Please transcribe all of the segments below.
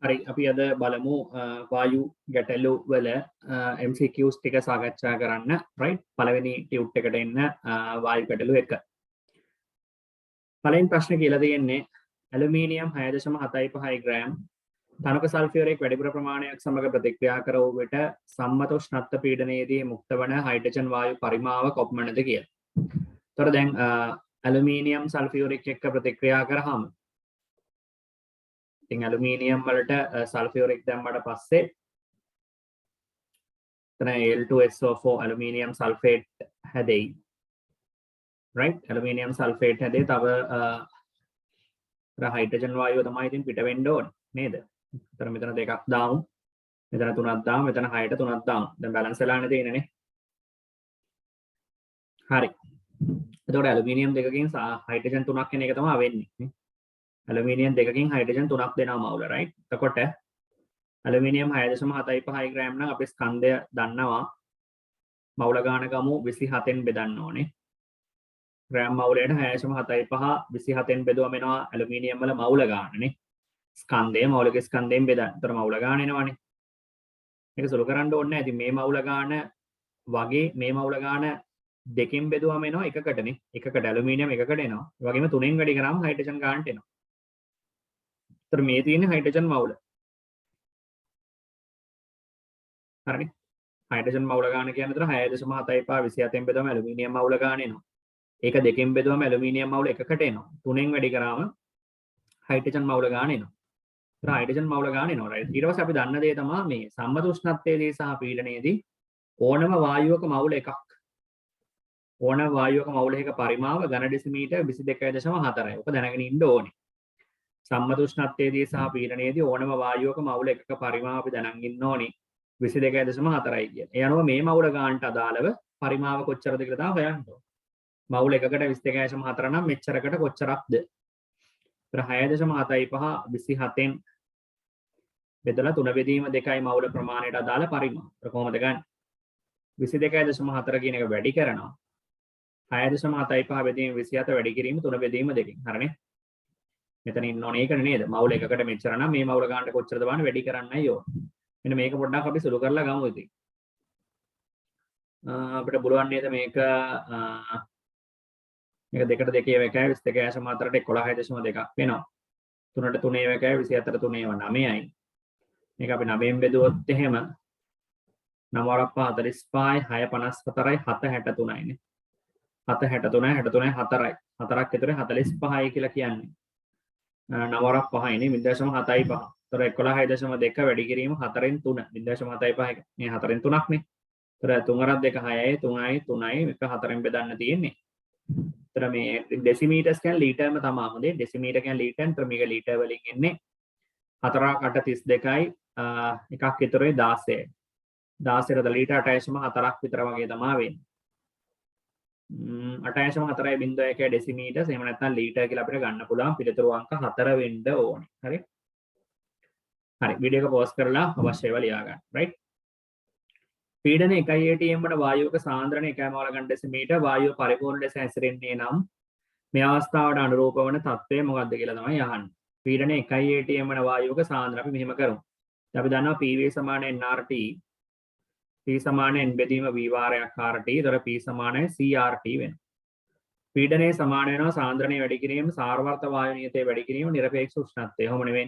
හරි අපි අද බලමු වායු ගැටලු වල MCQs ටික සාකච්ඡා කරන්න right පළවෙනි ටියුට් එකට එන්න වායු ගැටලු 1 පළවෙනි ප්‍රශ්නේ කියලා තියෙන්නේ ඇලුමිනියම් 6.75 ග්‍රෑම් තනක සල්ෆියරේක් වැඩිපුර ප්‍රමාණයක් සමග ප්‍රතික්‍රියා කර වූ විට සම්මත උෂ්ණත්ව පීඩනයේදී මුක්ත වන හයිඩ්‍රජන් වායු පරිමාව කොපමණද කියලා. ඒතර දැන් ඇලුමිනියම් සල්ෆියරික් එක්ක ප්‍රතික්‍රියා කරාම ඉතින් ඇලුමිනියම් වලට සල්ෆියරික් දැම්මට පස්සේ එතන Al2SO4 ඇලුමිනියම් සල්ෆේට් හැදෙයි. right ඇලුමිනියම් සල්ෆේට් හැදේ තව හයිඩ්‍රජන් වායුව තමයි ඉතින් පිට වෙන්න ඕනේ නේද? එතන මෙතන දෙකක් දාමු. මෙතන තුනක් දාමු. මෙතන 6ට තුනක් දාමු. දැන් බැලන්ස් වෙලානේ තියෙන්නේ. හරි. එතකොට ඇලුමිනියම් දෙකකින් හයිඩ්‍රජන් තුනක් වෙන එක තමයි වෙන්නේ නේ. ඇලුමිනියම් දෙකකින් හයිඩ්‍රජන් තුනක් දෙනවා මවුල right. එතකොට ඇලුමිනියම් 6.75 ග්‍රෑම් නම් අපි ස්කන්ධය දන්නවා. මවුල ගාන ගමු 27න් බෙදන්න ඕනේ. ග්‍රෑම් මවුලයට 6.75 27න් බෙදුවම එනවා ඇලුමිනියම් වල මවුල ගානනේ. ස්කන්ධය මෞලික ස්කන්ධයෙන් බෙදන්න. ඒතර මවුල ගාන එනවනේ. මේක සුළු කරන්න ඕනේ නැහැ. ඉතින් මේ මවුල ගාන වගේ මේ මවුල ගාන දෙකෙන් බෙදුවම එනවා එකකටනේ. එකකට ඇලුමිනියම් එකකට එනවා. ඒ වගේම තුනෙන් වැඩි කරාම හයිඩ්‍රජන් ගානට එනවා. ඒතර මේ තියෙන්නේ හයිඩ්‍රජන් මවුල. හරිනේ. හයිඩ්‍රජන් මවුල ගාන කියන්නේ ඒතර 6.75 27න් බෙදුවම ඇලුමිනියම් මවුල ගාන එනවා. ඒක දෙකෙන් බෙදුවම ඇලුමිනියම් මවුල එකකට එනවා. තුනෙන් වැඩි කරාම හයිඩ්‍රජන් මවුල ගාන එනවා. ඒතර හයිඩ්‍රජන් මවුල ගාන එනවා right. ඊට පස්සේ අපි දන්න දේ තමයි මේ සම්මත උෂ්ණත්වයේදී සහ පීඩනයේදී ඕනම වායුවක මවුල එකක්. ඕනම වායුවක මවුල එකක පරිමාව ඝන ඩෙසිමීටර් 22.4යි. ඔක දැනගෙන ඉන්න ඕනේ. සම්මත උෂ්ණත්වයේදී සහ පීඩනයේදී ඕනම වායුවක මවුල එකක පරිමාව අපි දැනන් ඉන්න ඕනේ 22.4යි කියන. ඒ අනුව මේ මවුල ගානට අදාළව පරිමාව කොච්චරද කියලා තමයි හොයන්න ඕනේ. මවුල එකකට 22.4 නම් මෙච්චරකට කොච්චරක්ද? 6.75 27න් බෙදලා 3 බෙදීම 2යි මවුල ප්‍රමාණයට අදාළ පරිමාව. කොහොමද ගන්න? 22.4 කියන එක වැඩි කරනවා. 6.75 බෙදීම 27 වැඩි කිරීම 3 බෙදීම 2කින්. හරිනේ. මෙතන ඉන්න ඕනේ ඒකනේ නේද? මවුල එකකට මෙච්චර නම් මේ මවුල ගන්නට කොච්චරද බලන්න වැඩි කරන්නයි ඕන. මෙන්න මේක පොඩ්ඩක් අපි සුළු කරලා ගමු ඉතින්. අපිට පුළුවන් නේද මේක මේක 2ට 2 එකයි 22.4ට 11.2ක් වෙනවා. 3ට 3 එකයි 24ට 3 9යි. මේක අපි 9න් බෙදුවොත් එහෙම 9 45යි 6 54යි 7 63යි නේ. 7 63යි 63යි 4යි. 4ක් විතර 45යි කියලා කියන්නේ. 9 5යි නේ 0.75. ඒතර 11.2 වැඩි කිරීම 4න් 3 0.75 මේ 4න් 3ක් නේ. ඒතර 3 2 6යි 3යි 3යි එක 4න් බෙදන්න තියෙන්නේ. ඒතර මේ ඩෙසිමීටර්ස් කියන්නේ ලීටර්ම තමයි හොඳේ. ඩෙසිමීටර් කියන්නේ ලීටර්. ඒතර මේක ලීටර් වලින් එන්නේ 4ක් 8 32යි එකක් විතරයි 16යි. 16ට ලීටර් 8.4ක් විතර වගේ තමයි වෙන්නේ. 8.4යි 0.1 ඩෙසිමීටර් එහෙම නැත්නම් ලීටර් කියලා අපිට ගන්න පුළුවන් පිළිතුරු අංක 4 වෙන්න ඕනේ. හරි. හරි වීඩියෝ එක පෝස් කරලා අවශ්‍ය ඒවා ලියා ගන්න. right. පීඩන 1 atm වල වායුවක සාන්ද්‍රණය 1 මෝල් ඝන ඩෙසිමීටර් වායුව පරිපූර්ණ ලෙස හැසිරෙන්නේ නම් මේ අවස්ථාවට අනුරූප වන තත්ත්වය මොකක්ද කියලා තමයි අහන්නේ. පීඩන 1 atm වල වායුවක සාන්ද්‍රණය අපි මෙහෙම කරමු. අපි දන්නවා PV සමාන nRT P සමාන n බෙදීම V වාරයක් RT. ඒතර P සමාන CRT වෙනවා. පීඩනයේ සමාන වෙනවා සාන්ද්‍රණය වැඩි කිරීම සාරවර්ත වායු නියතය වැඩි කිරීම නිරපේක්ෂ උෂ්ණත්වය. එහෙම නෙවෙයි.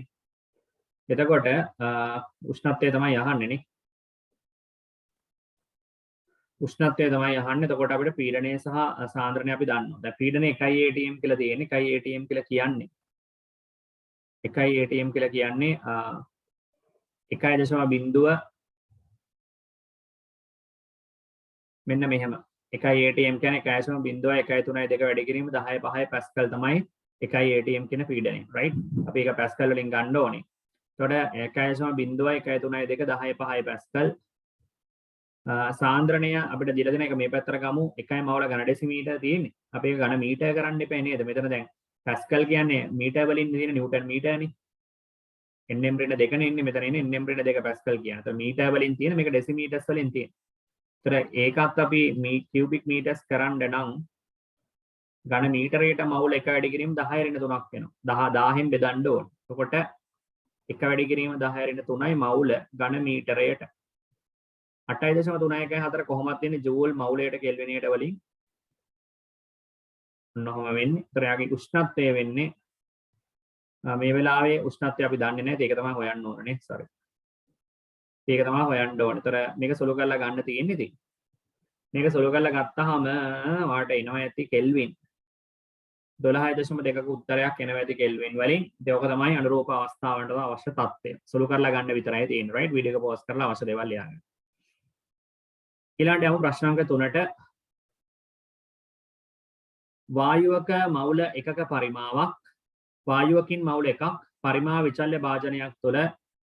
එතකොට උෂ්ණත්වය තමයි අහන්නේ නේ. උෂ්ණත්වය තමයි අහන්නේ. එතකොට අපිට පීඩනය සහ සාන්ද්‍රණය අපි දන්නවා. දැන් පීඩනය 1 atm කියලා තියෙන්නේ. 1 atm කියලා කියන්නේ 1 atm කියලා කියන්නේ 1.0 මෙන්න මෙහෙම 1 atm කියන්නේ 1.0 වැඩි කිරීම 10.5 පැස්කල් තමයි 1 atm කියන පීඩනය right. අපි ඒක පැස්කල් වලින් ගන්න ඕනේ. එතකොට 1.0 10.5 පැස්කල් සාන්ද්‍රණය අපිට දීලා දෙන එක මේ පැත්තට ගමු 1යි මවුල ඝන ඩෙසිමීටර් තියෙන්නේ. අපි ඒක ඝන මීටර් කරන්න එපා නේද? මෙතන දැන් පැස්කල් කියන්නේ මීටර් වලින් තියෙන නිව්ටන් මීටර්නේ. nm ඍණ 2 නේ ඉන්නේ මෙතන ඉන්නේ nm ඍණ 2 පැස්කල් කියන. ඒතර මීටර් වලින් තියෙන මේක ඩෙසිමීටර්ස් වලින් තියෙන. ඒතර ඒකත් අපි කියුබික් මීටර්ස් කරන්න නම් ඝන මීටරයට මවුල 1 වැඩි කිරීම 10 ඍණ 3ක් වෙනවා. 10න් බෙදන්න ඕනේ. එතකොට එක වැඩි කිරීම 10 රින් 3යි මවුල ඝන මීටරයට 8.314 කොහොමද තියෙන්නේ ජූල් මවුලයට කෙල්විනයට වලින් ඔන්නෝම වෙන්නේ. ඒතර යාගේ උෂ්ණත්වය වෙන්නේ මේ වෙලාවේ උෂ්ණත්වය අපි දන්නේ නැහැ. ඒක තමයි හොයන්න ඕනේ. sorry. ඒක තමයි හොයන්න ඕනේ. ඒතර මේක සුළු කරලා ගන්න තියෙන්නේ ඉතින්. මේක සුළු කරලා ගත්තාම වාට එනවා ඇති කෙල්වින් 12.2ක උත්තරයක් එනවා ඇති කෙල්වින් වලින්. ඒක තමයි අනුරූප අවස්ථාවන්ට අවශ්‍ය තත්ත්වය. සුළු කරලා ගන්න විතරයි තියෙන්නේ. right? වීඩියෝ එක පෝස් කරලා අවශ්‍ය දේවල් ලියන්න. ඊළඟට යමු ප්‍රශ්න අංක 3ට. වායුවක මවුල එකක පරිමාවක් වායුවකින් මවුල එකක් පරිමා විචල්්‍ය භාජනයක් තුළ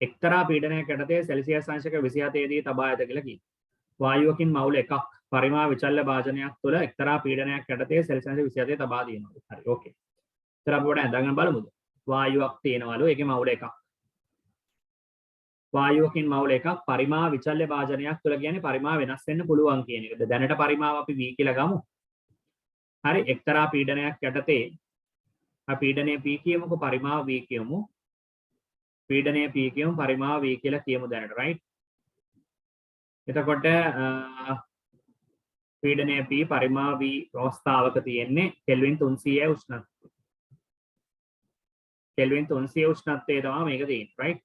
එක්තරා පීඩනයක් යටතේ සෙල්සියස් අංශක 27 දී තබා ඇත කියලා කියනවා. වායුවකින් මවුල එකක් පරිමා විචල්්‍ය භාජනයක් තුළ එක්තරා පීඩනයක් යටතේ සෙල්සියස් අංශක 27 තබා දිනනවා. හරි ඕකේ. ඊට අපි පොඩ්ඩක් අඳගෙන බලමුද? වායුවක් තියෙනවලු ඒකේ මවුල එකක්. වායුවකින් මවුල එකක් පරිමා විචල්්‍ය භාජනයක් තුළ කියන්නේ පරිමා වෙනස් වෙන්න පුළුවන් කියන එකද. දැනට පරිමාව අපි v කියලා ගමු. හරි එක්තරා පීඩනයක් යටතේ පීඩනය P කියමුකෝ පරිමාව V කියමු. පීඩනය P කියමු පරිමාව V කියලා කියමු දැනට right. එතකොට පීඩනය P පරිමාව V අවස්ථාවක තියෙන්නේ කෙල්වින් 300 උෂ්ණත්වය. කෙල්වින් 300 උෂ්ණත්වයේ තමයි මේක තියෙන්නේ right.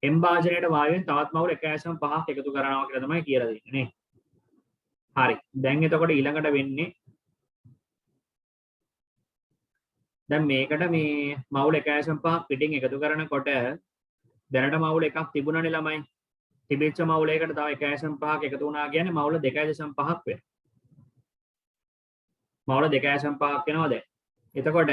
M භාජනයට වායුවෙන් තවත් මවුල් 1.5ක් එකතු කරනවා කියලා තමයි කියලා දෙන්නේ නේ. හරි. දැන් එතකොට ඊළඟට වෙන්නේ දැන් මේකට මේ මවුල් 1.5ක් පිටින් එකතු කරනකොට දැනට මවුල් එකක් තිබුණානේ ළමයි. තිබෙච්ච මවුල් එකකට තව 1.5ක් එකතු වුණා කියන්නේ මවුල් 2.5ක් වෙනවා. මවුල් 2.5ක් වෙනවා දැන්. එතකොට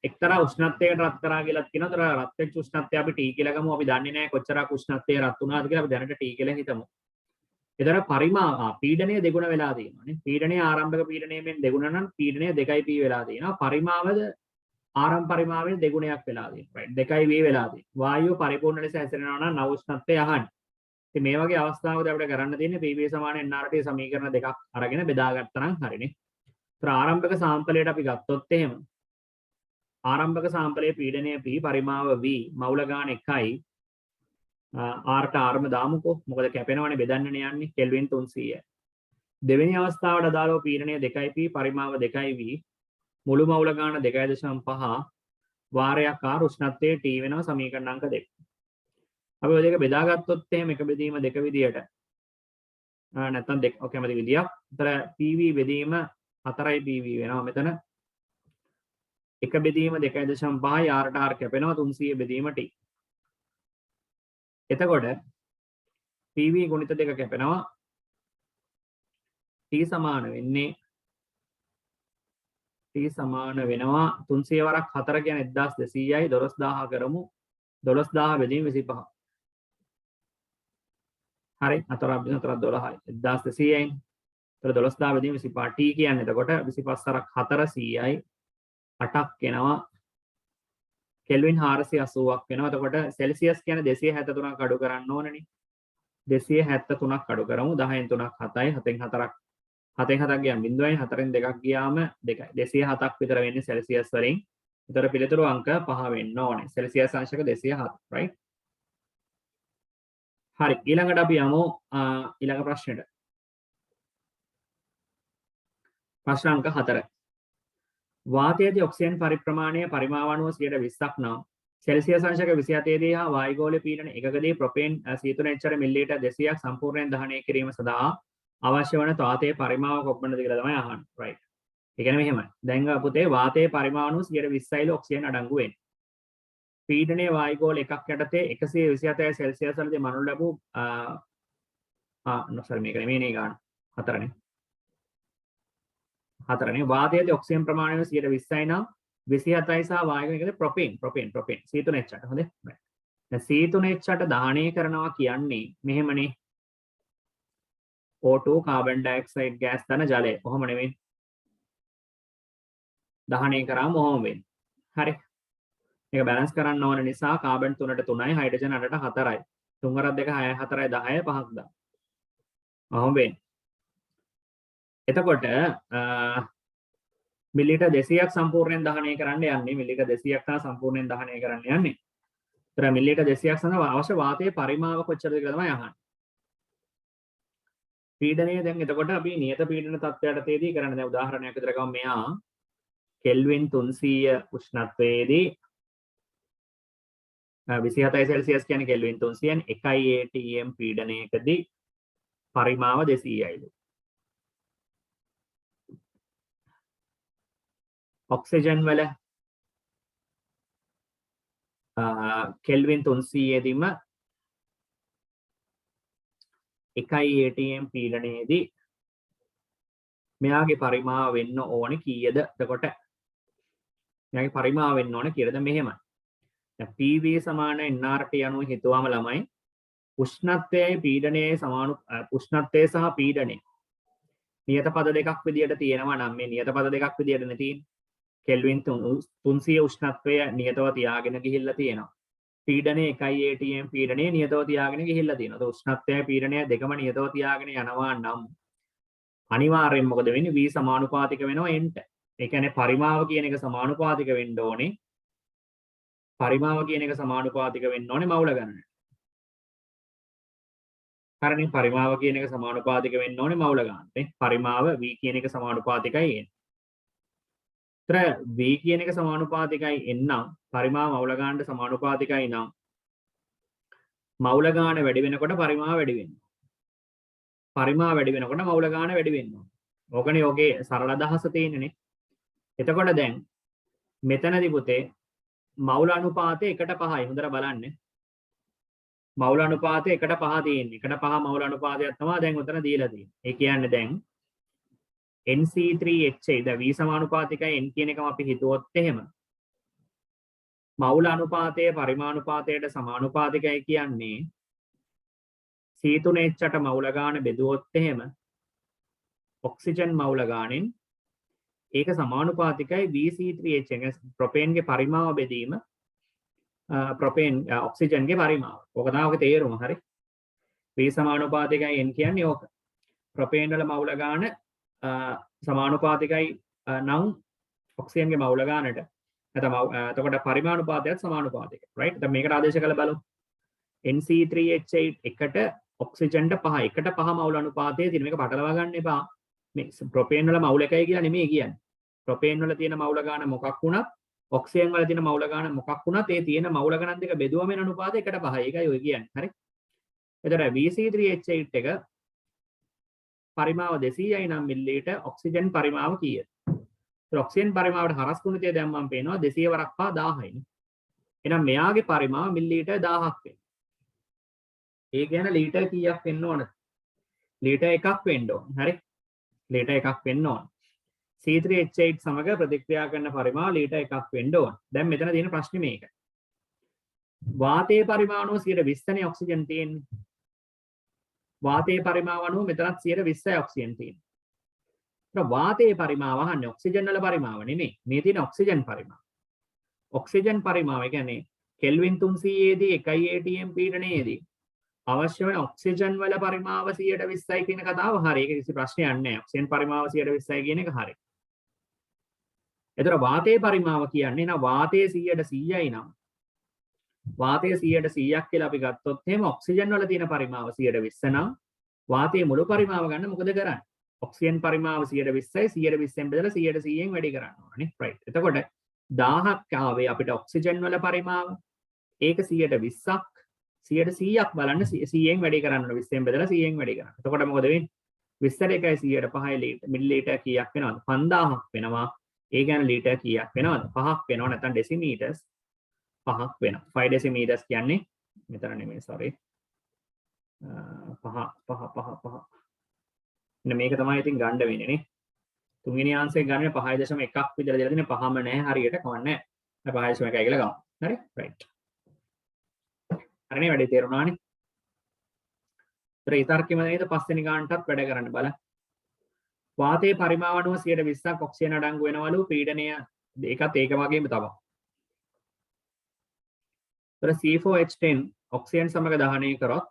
එක්තරා උෂ්ණත්වයකට රත් කරා කියලාත් කියනවා. ඒතර රත් වෙච්ච උෂ්ණත්වය අපි T කියලා ගමු. අපි දන්නේ නැහැ කොච්චරක් උෂ්ණත්වය රත් වුණාද කියලා. අපි දැනට T කියලා හිතමු. එතන පරිමා පීඩනය දෙගුණ වෙලා තියෙනවානේ. පීඩනය ආරම්භක පීඩනයෙන් දෙගුණ නම් පීඩනය 2p වෙලා තියෙනවා. පරිමාවද ආරම්භ පරිමාවෙන් දෙගුණයක් වෙලා තියෙනවා. right 2v වෙලා තියෙනවා. වායුව පරිපූර්ණ ලෙස හැසිරෙනවා නම් නව උෂ්ණත්වය අහන්න. ඉතින් මේ වගේ අවස්ථාවකදී අපිට කරන්න තියෙන්නේ PV සමාන nRT සමීකරණ දෙකක් අරගෙන බෙදාගත්තා නම් හරිනේ. ඒතර ආරම්භක සාම්පලයට අපි ගත්තොත් එහෙම ආරම්භක සාම්පලයේ පීඩනය p පරිමාව v මවුල ගාන 1යි ආර්ට ආර්ම දාමුකෝ මොකද කැපෙනවනේ බෙදන්නනේ යන්නේ කෙල්වින් 300යි. දෙවෙනි අවස්ථාවට අදාළව පීඩනය 2p පරිමාව 2v මුළු මවුල ගාන 2.5 වාරයක් ආර උෂ්ණත්වයේ T වෙනවා සමීකරණ අංක 2. අපි ඔය දෙක බෙදාගත්තොත් එහෙම එක බෙදීම දෙක විදියට නැත්නම් දෙක කැමති විදියක්. ඒතර PV බෙදීම 4යි PV වෙනවා මෙතන. එක බෙදීම 2.5යි ආර්ට ආර් කැපෙනවා 300 බෙදීම T. එතකොට PV ගුණිත දෙක කැපෙනවා T සමාන වෙන්නේ T සමාන වෙනවා 300 වරක් 4 කියන්නේ 1200යි 12000 කරමු 12000 බෙදීම 25. හරි 4 12යි 1200යි. ඒතර 12000 බෙදීම 25 T කියන්නේ එතකොට 25 වරක් 400යි 8ක් එනවා කෙල්වින් 480ක් වෙනවා. එතකොට සෙල්සියස් කියන්නේ 273ක් අඩු කරන්න ඕනනේ. 273ක් අඩු කරමු 10න් 3ක් 7යි 7න් 4ක් 7න් 7ක් ගියාම 0යි 4න් 2ක් ගියාම 2යි 207ක් විතර වෙන්නේ සෙල්සියස් වලින්. ඒතර පිළිතුරු අංක 5 වෙන්න ඕනේ. සෙල්සියස් අංශක 207 right. හරි ඊළඟට අපි යමු ඊළඟ ප්‍රශ්නෙට. ප්‍රශ්න අංක 4. වාතයේදී ඔක්සිජන් පරිප්‍රමාණය පරිමාව 20ක් නම් සෙල්සියස් අංශක 27 දී හා වායුගෝලීය පීඩන එකකදී ප්‍රොපේන් සීතුන එච්චර මිලිලීටර් 200ක් සම්පූර්ණයෙන් දහනය කිරීම සඳහා අවශ්‍ය වන වාතයේ පරිමාව කොපමණද කියලා තමයි අහන්නේ right. ඒ කියන්නේ මෙහෙමයි. දැන් පුතේ වාතයේ පරිමාණු 120යිල ඔක්සිජන් අඩංගු වෙන්නේ. පීඩනයේ වායුගෝල එකක් යටතේ 127 සෙල්සියස් වලදී මනු ලැබූ මේක නෙමෙයි ගන්න. 4නේ. 4නේ වාතයේදී ඔක්සිජන් ප්‍රමාණය 120යි නම් 27යි සහ වායුගෝල එකද ප්‍රොපේන් සීතුන එච්චට හොඳේ. දැන් සීතුන එච්චට දහනය කරනවා කියන්නේ මෙහෙමනේ O2 කාබන් ඩයොක්සයිඩ් ගෑස් තන ජලය. කොහොම නෙමෙයි. දහනය කරාම ඔහොම වෙන්නේ. හරි. මේක බැලන්ස් කරන්න ඕන නිසා කාබන් 3ට 3යි හයිඩ්‍රජන් 8ට 4යි. 3 වරක් 2 6 4යි 10යි 5ක් දාන්න. ඔහොම වෙන්නේ. එතකොට මිලිලීටර් 200ක් සම්පූර්ණයෙන් දහනය කරන්න යන්නේ. මිලිලීටර් 200ක් තමයි සම්පූර්ණයෙන් දහනය කරන්න යන්නේ. ඒතර මිලිලීටර් 200ක් සඳහා අවශ්‍ය වාතයේ පරිමාව කොච්චරද කියලා තමයි අහන්නේ. පීඩනය දැන් එතකොට අපි නියත පීඩන තත්ත්වයටදී කරන්න. දැන් උදාහරණයක් විදිහට ගමු. මෙයා කෙල්වින් 300 උෂ්ණත්වයේදී 27 සෙල්සියස් කියන්නේ කෙල්වින් 300න් 1 atm පීඩනයකදී පරිමාව 200යිලු. ඔක්සිජන් වල කෙල්වින් 300 දීම 1 atm පීඩනයේදී මෙයාගේ පරිමාව වෙන්න ඕනේ කීයද? එතකොට මෙයාගේ පරිමාව වෙන්න ඕනේ කීයද? මෙහෙමයි. දැන් PV සමාන nRT අනුව හිතුවම ළමයි උෂ්ණත්වයයි පීඩනයයි සමානු උෂ්ණත්වය සහ පීඩනය නියත පද දෙකක් විදියට තියෙනවා නම් මේ නියත පද දෙකක් විදියටනේ තියෙන්නේ. කෙල්වින් 300 උෂ්ණත්වය නියතව තියාගෙන ගිහිල්ලා තියෙනවා. පීඩනය 1 atm පීඩනය නියතව තියාගෙන ගිහිල්ලා තියෙනවා. ඒ උෂ්ණත්වය පීඩනය දෙකම නියතව තියාගෙන යනවා නම් අනිවාර්යෙන් මොකද වෙන්නේ? V සමානුපාතික වෙනවා n ට. ඒ කියන්නේ පරිමාව කියන එක සමානුපාතික වෙන්න ඕනේ. පරිමාව කියන එක සමානුපාතික වෙන්න ඕනේ මවුල ගණනට. හරිනේ පරිමාව කියන එක සමානුපාතික වෙන්න ඕනේ මවුල ගන්නට. පරිමාව v කියන එක සමානුපාතිකයි n. ඒතර v කියන එක සමානුපාතිකයි n නම් පරිමාව මවුල ගන්නට සමානුපාතිකයි නම් මවුල ගාන වැඩි වෙනකොට පරිමාව වැඩි වෙනවා. පරිමාව වැඩි වෙනකොට මවුල ගාන වැඩි වෙනවා. ඕකනේ යෝගේ සරල අදහස තියෙන්නේ. එතකොට දැන් මෙතනදී පුතේ මවුල අනුපාතය 1:5යි. හොඳට බලන්න. මවුල අනුපාතය 1:5 තියෙන්නේ. 1:5 මවුල අනුපාතයක් තමයි දැන් උතන දීලා තියෙන්නේ. ඒ කියන්නේ දැන් NC3H8 දැන් V සමානුපාතිකයි n කියන එකම අපි හිතුවොත් එහෙම මවුල අනුපාතය පරිමාණුපාතයට සමානුපාතිකයි කියන්නේ C3H8 මවුල ගාන බෙදුවොත් එහෙම ඔක්සිජන් මවුල ගානෙන් ඒක සමානුපාතිකයි VC3H ප්‍රොපේන්ගේ පරිමාව බෙදීම ප්‍රොපේන් ඔක්සිජන්ගේ පරිමාව. ඕක තමයි ඔකේ තේරුම. හරි. V සමානුපාතිකයි n කියන්නේ ඕක. ප්‍රොපේන් වල මවුල ගාන සමානුපාතිකයි නම් ඔක්සිජන්ගේ මවුල ගානට. නැත්නම් එතකොට පරිමාණුපාතයත් සමානුපාතිකයි. right? දැන් මේකට ආදේශ කරලා බලමු. NC3H8 එකට ඔක්සිජන්ට 5. 1:5 මවුල අනුපාතයේ තියෙන මේක පටලවා ගන්න එපා. මේ ප්‍රොපේන් වල මවුල එකයි කියලා නෙමෙයි කියන්නේ. ප්‍රොපේන් වල තියෙන මවුල ගාන මොකක් වුණත් ඔක්සිජන් වල තියෙන මවුල ගාන මොකක් වුණත් ඒ තියෙන මවුල ගණන් දෙක බෙදුවම වෙන අනුපාතය 1:5. ඒකයි ඔය කියන්නේ. හරි. එතකොට VC3H8 එක පරිමාව 200යි නම් මිලිලීටර් ඔක්සිජන් පරිමාව කීයද? ඒ ඔක්සිජන් පරිමාවට හරස් ගුණිතය දැම්මම පේනවා 200 වරක් පහ 1000යිනේ. එහෙනම් මෙයාගේ පරිමාව මිලිලීටර් 1000ක් වෙනවා. ඒ කියන්නේ ලීටර් කීයක් වෙන්න ඕනද? ලීටර් එකක් වෙන්න ඕන. හරි. ලීටර් එකක් වෙන්න ඕන. C3H8 සමග ප්‍රතික්‍රියා කරන පරිමාව ලීටර් එකක් වෙන්න ඕන. දැන් මෙතන තියෙන ප්‍රශ්නේ මේකයි. වාතයේ පරිමාණුව 120නේ ඔක්සිජන් තියෙන්නේ. වාතයේ පරිමාව අනුව මෙතනත් 120යි ඔක්සිජන් තියෙන්නේ. ඒක වාතයේ පරිමාව අහන්නේ ඔක්සිජන් වල පරිමාව නෙමෙයි. මේ තියෙන ඔක්සිජන් පරිමාව. ඔක්සිජන් පරිමාව කියන්නේ කෙල්වින් 300 දී 1 atm පීඩනයේදී අවශ්‍ය වෙන ඔක්සිජන් වල පරිමාව 120යි කියන කතාව හරි. ඒක කිසි ප්‍රශ්නයක් නැහැ. ඔක්සිජන් පරිමාව 120යි කියන එක හරි. ඒතර වාතයේ පරිමාව කියන්නේ නා වාතයේ 100යි නම් වාතයේ 100ක් කියලා අපි ගත්තොත් එහෙම ඔක්සිජන් වල තියෙන පරිමාව 120 නම් වාතයේ මුළු පරිමාව ගන්න මොකද කරන්නේ? ඔක්සිජන් පරිමාව 120යි 120ෙන් බෙදලා 100න් වැඩි කරන්න ඕනේ. right. එතකොට 1000ක් ආවේ අපිට ඔක්සිජන් වල පරිමාව. ඒක 120ක් 100ක් බලන්න 100න් වැඩි කරන්න ඕනේ. 20ෙන් බෙදලා 100න් වැඩි කරන්න. එතකොට මොකද වෙන්නේ? 20 එකයි 105 මිලිලීටර් කීයක් වෙනවද? 5000ක් වෙනවා. ඒ කියන්නේ ලීටර් කීයක් වෙනවද? 5ක් වෙනවා. නැත්නම් ඩෙසිමීටර්ස් 5ක් වෙනවා. 5 ඩෙසිමීටර්ස් කියන්නේ මෙතන නෙමෙයි sorry. 5 මෙන්න මේක තමයි ඉතින් ගන්න වෙන්නේ නේ. තුන්වෙනි ආන්සරේ ගන්න 5.1ක් විතර දෙලා දෙන්නේ. පහම නැහැ හරියට කවන්නේ නැහැ. 5.1යි කියලා ගමු. හරි? right. හරිනේ වැඩි තේරුණානේ. ඒතර ඊතර්කෙම නේද පස්වෙනි ගානටත් වැඩ කරන්න බලන්න. වාතයේ පරිමාව අනුව 120ක් ඔක්සිජන් අඩංගු වෙනවලු පීඩනය ඒකත් ඒක වගේම තමයි. ඒතර C4H10 ඔක්සිජන් සමග දහනය කරොත්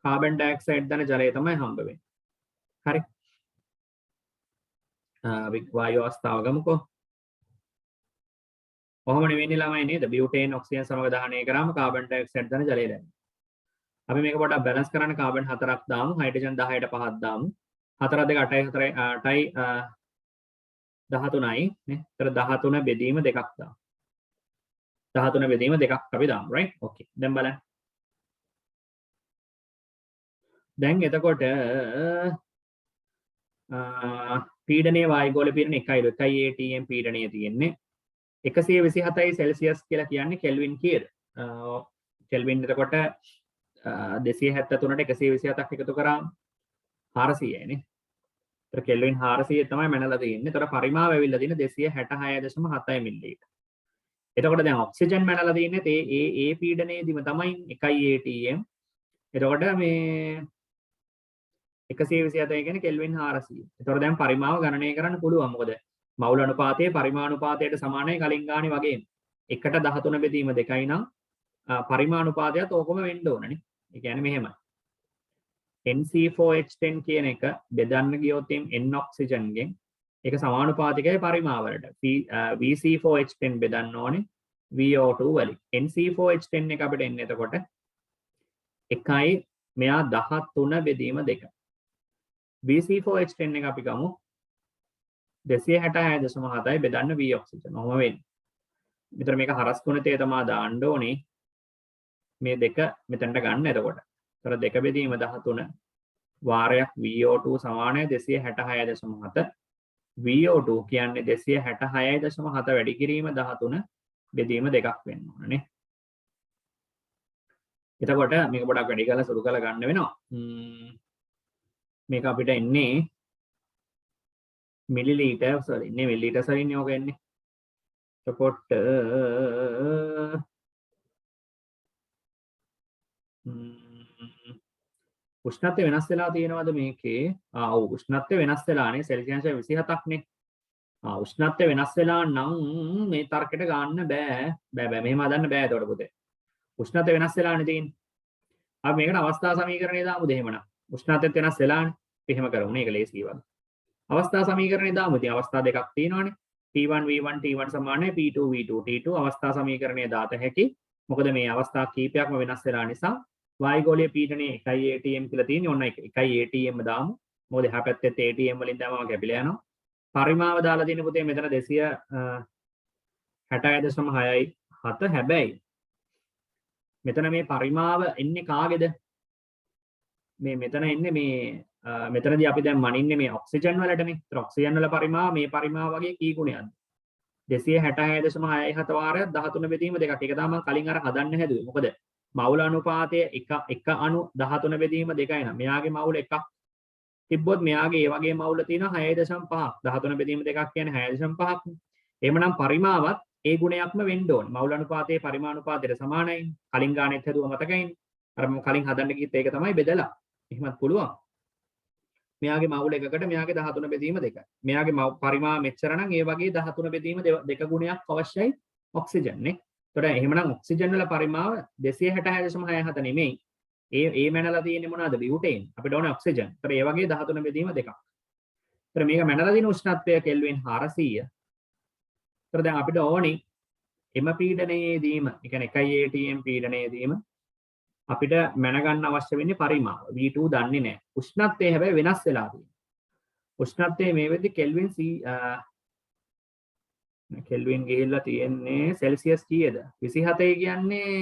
කාබන් ඩයොක්සයිඩ් දන ජලය තමයි හම්බ වෙන්නේ. හරි. අපි වායු අවස්ථාව ගමුකෝ. කොහොම නෙවෙන්නේ ළමයි නේද? බියුටේන් ඔක්සිජන් සමග දහනය කරාම කාබන් ඩයොක්සයිඩ් ධන ජලය දැනෙනවා. අපි මේක පොඩ්ඩක් බැලන්ස් කරන්න කාබන් 4ක් දාමු, හයිඩ්‍රජන් 10ට 5ක් දාමු. 4 2 8යි 4යි 13යි නේ. ඒතර 13 බෙදීම 2ක් දාමු. 13 බෙදීම 2ක් අපි දාමු, right? Okay. දැන් බලන්න. දැන් එතකොට පීඩනයේ වායුගෝල පීඩන 1යි 1යි atm පීඩනය තියෙන්නේ 127යි සෙල්සියස් කියලා කියන්නේ කෙල්වින් කීයද? කෙල්වින් එතකොට 273ට 127ක් එකතු කරාම 400යි නේ. ඒතර කෙල්වින් 400 තමයි මැනලා තියෙන්නේ. ඒතර පරිමාව ඇවිල්ලා තියෙන 266.7 මිලිලීටර්. එතකොට දැන් ඔක්සිජන් මැනලා තියෙන්නේ ඒ පීඩනයේදීම තමයි 1යි atm. එතකොට මේ 127 කියන්නේ කෙල්වින් 400. එතකොට දැන් පරිමාව ගණනය කරන්න පුළුවන්. මොකද මවුල් අනුපාතයේ පරිමාණුපාතයට සමානයි කලින් ගානේ වගේම. 1ට 13 බෙදීම 2යි නම් පරිමාණුපාතයත් ඕකම වෙන්න ඕනනේ. ඒ කියන්නේ මෙහෙමයි. NC4H10 කියන එක බෙදන්න ගියොත් N ඔක්සිජන්ගෙන් ඒක සමානුපාතිකයි පරිමාවලට. VC4H10 බෙදන්න ඕනේ VO2 වලින්. NC4H10 එක අපිට එන්නේ එතකොට 1යි මෙයා 13 බෙදීම 2. VC4H10 එක අපි ගමු 266.7යි බෙදන්න V ඔක්සිජන්. ඔහොම වෙන්නේ. මෙතන මේක හරස් ගුණිතය තමයි දාන්න ඕනේ. මේ දෙක මෙතනට ගන්න එතකොට. ඒතර 2 බෙදීම 13 වාරයක් VO2 සමානයි 266.7. VO2 කියන්නේ 266.7 වැඩි කිරීම 13 බෙදීම 2ක් වෙන්න ඕන නේ. එතකොට මේක පොඩක් වැඩි කරලා සුළු කරලා ගන්න වෙනවා. මේක අපිට එන්නේ මිලිලීටර් sorry නේ මිලිලීටර් සරින් යෝග එන්නේ. එතකොට උෂ්ණත්වය වෙනස් වෙලා තියෙනවද මේකේ? ඔව් උෂ්ණත්වය වෙනස් වෙලානේ සෙල්සියස් 27ක් නේ. උෂ්ණත්වය වෙනස් වෙලා නම් මේ තර්කයට ගන්න බෑ මෙහෙම හදන්න බෑ එතකොට පුතේ. උෂ්ණත්වය වෙනස් වෙලානේ තියෙන්නේ. අපි මේකට අවස්ථා සමීකරණය දාමුද එහෙමනම්? උෂ්ණත්වයත් වෙනස් වෙලානේ. එහෙම කරමු නේ ඒක ලේසියි වගේ. අවස්ථා සමීකරණය දාමු. ඉතින් අවස්ථා දෙකක් තියෙනවානේ. T1 V1 T1 සමානයි P2 V2 T2 අවස්ථා සමීකරණය දාත හැකි. මොකද මේ අවස්ථා කීපයක්ම වෙනස් වෙලා නිසා වායුගෝලීය පීඩනයේ 1යි atm කියලා තියෙන්නේ. ඔන්න 1යි atm දාමු. මොකද එහා පැත්තේ atm වලින් තමයි කැපිලා යනවා. පරිමාව දාලා තියෙන පුතේ මෙතන 266.6යි 7 හැබැයි මෙතන මේ පරිමාව එන්නේ කාගේද? මේ මෙතන එන්නේ මේ මෙතනදී අපි දැන් මනින්නේ මේ ඔක්සිජන් වලටනේ. ඒතර ඔක්සිජන් වල පරිමාව මේ පරිමාව වගේ කී ගුණයක්ද? 266.7 වාරයක් 13 බෙදීම 2ක්. ඒක තමයි මම කලින් අර හදන්න හැදුවේ. මොකද මවුල අනුපාතය 1 අණු 13 බෙදීම 2යි නම් මෙයාගේ මවුල 1ක් තිබ්බොත් මෙයාගේ ඒ වගේ මවුල තියෙනවා 6.5ක්. 13 බෙදීම 2ක් කියන්නේ 6.5ක්. එහෙමනම් පරිමාවත් ඒ ගුණයක්ම වෙන්න ඕනේ. මවුල අනුපාතයේ පරිමාණුපාතයට සමානයි. කලින් ගානෙත් හැදුවා මතකයිනේ. අර මම කලින් හදන්න කිව්ත් ඒක තමයි බෙදලා. එහෙමත් පුළුවන්. මෙයාගේ මවුල එකකට මෙයාගේ 13 බෙදීම 2යි. මෙයාගේ පරිමාව මෙච්චර නම් ඒ වගේ 13 බෙදීම 2 ගුණයක් අවශ්‍යයි ඔක්සිජන් නේ. එතකොට එහෙමනම් ඔක්සිජන් වල පරිමාව 266.7 නෙමෙයි. ඒ මැනලා තියෙන්නේ මොනවද? බියුටේන්. අපිට ඕනේ ඔක්සිජන්. ඒතර ඒ වගේ 13 බෙදීම 2ක්. ඒතර මේක මැනලා දින උෂ්ණත්වය කෙල්වින් 400. ඒතර දැන් අපිට ඕනේ එම පීඩනයේදීම, ඒ කියන්නේ 1යි atm පීඩනයේදීම අපිට මැනගන්න අවශ්‍ය වෙන්නේ පරිමාව. V2 දන්නේ නැහැ. උෂ්ණත්වය හැබැයි වෙනස් වෙලා තියෙනවා. උෂ්ණත්වය මේ වෙද්දි කෙල්වින් කෙල්වින් ගිහිල්ලා තියෙන්නේ සෙල්සියස් කීයද? 27යි කියන්නේ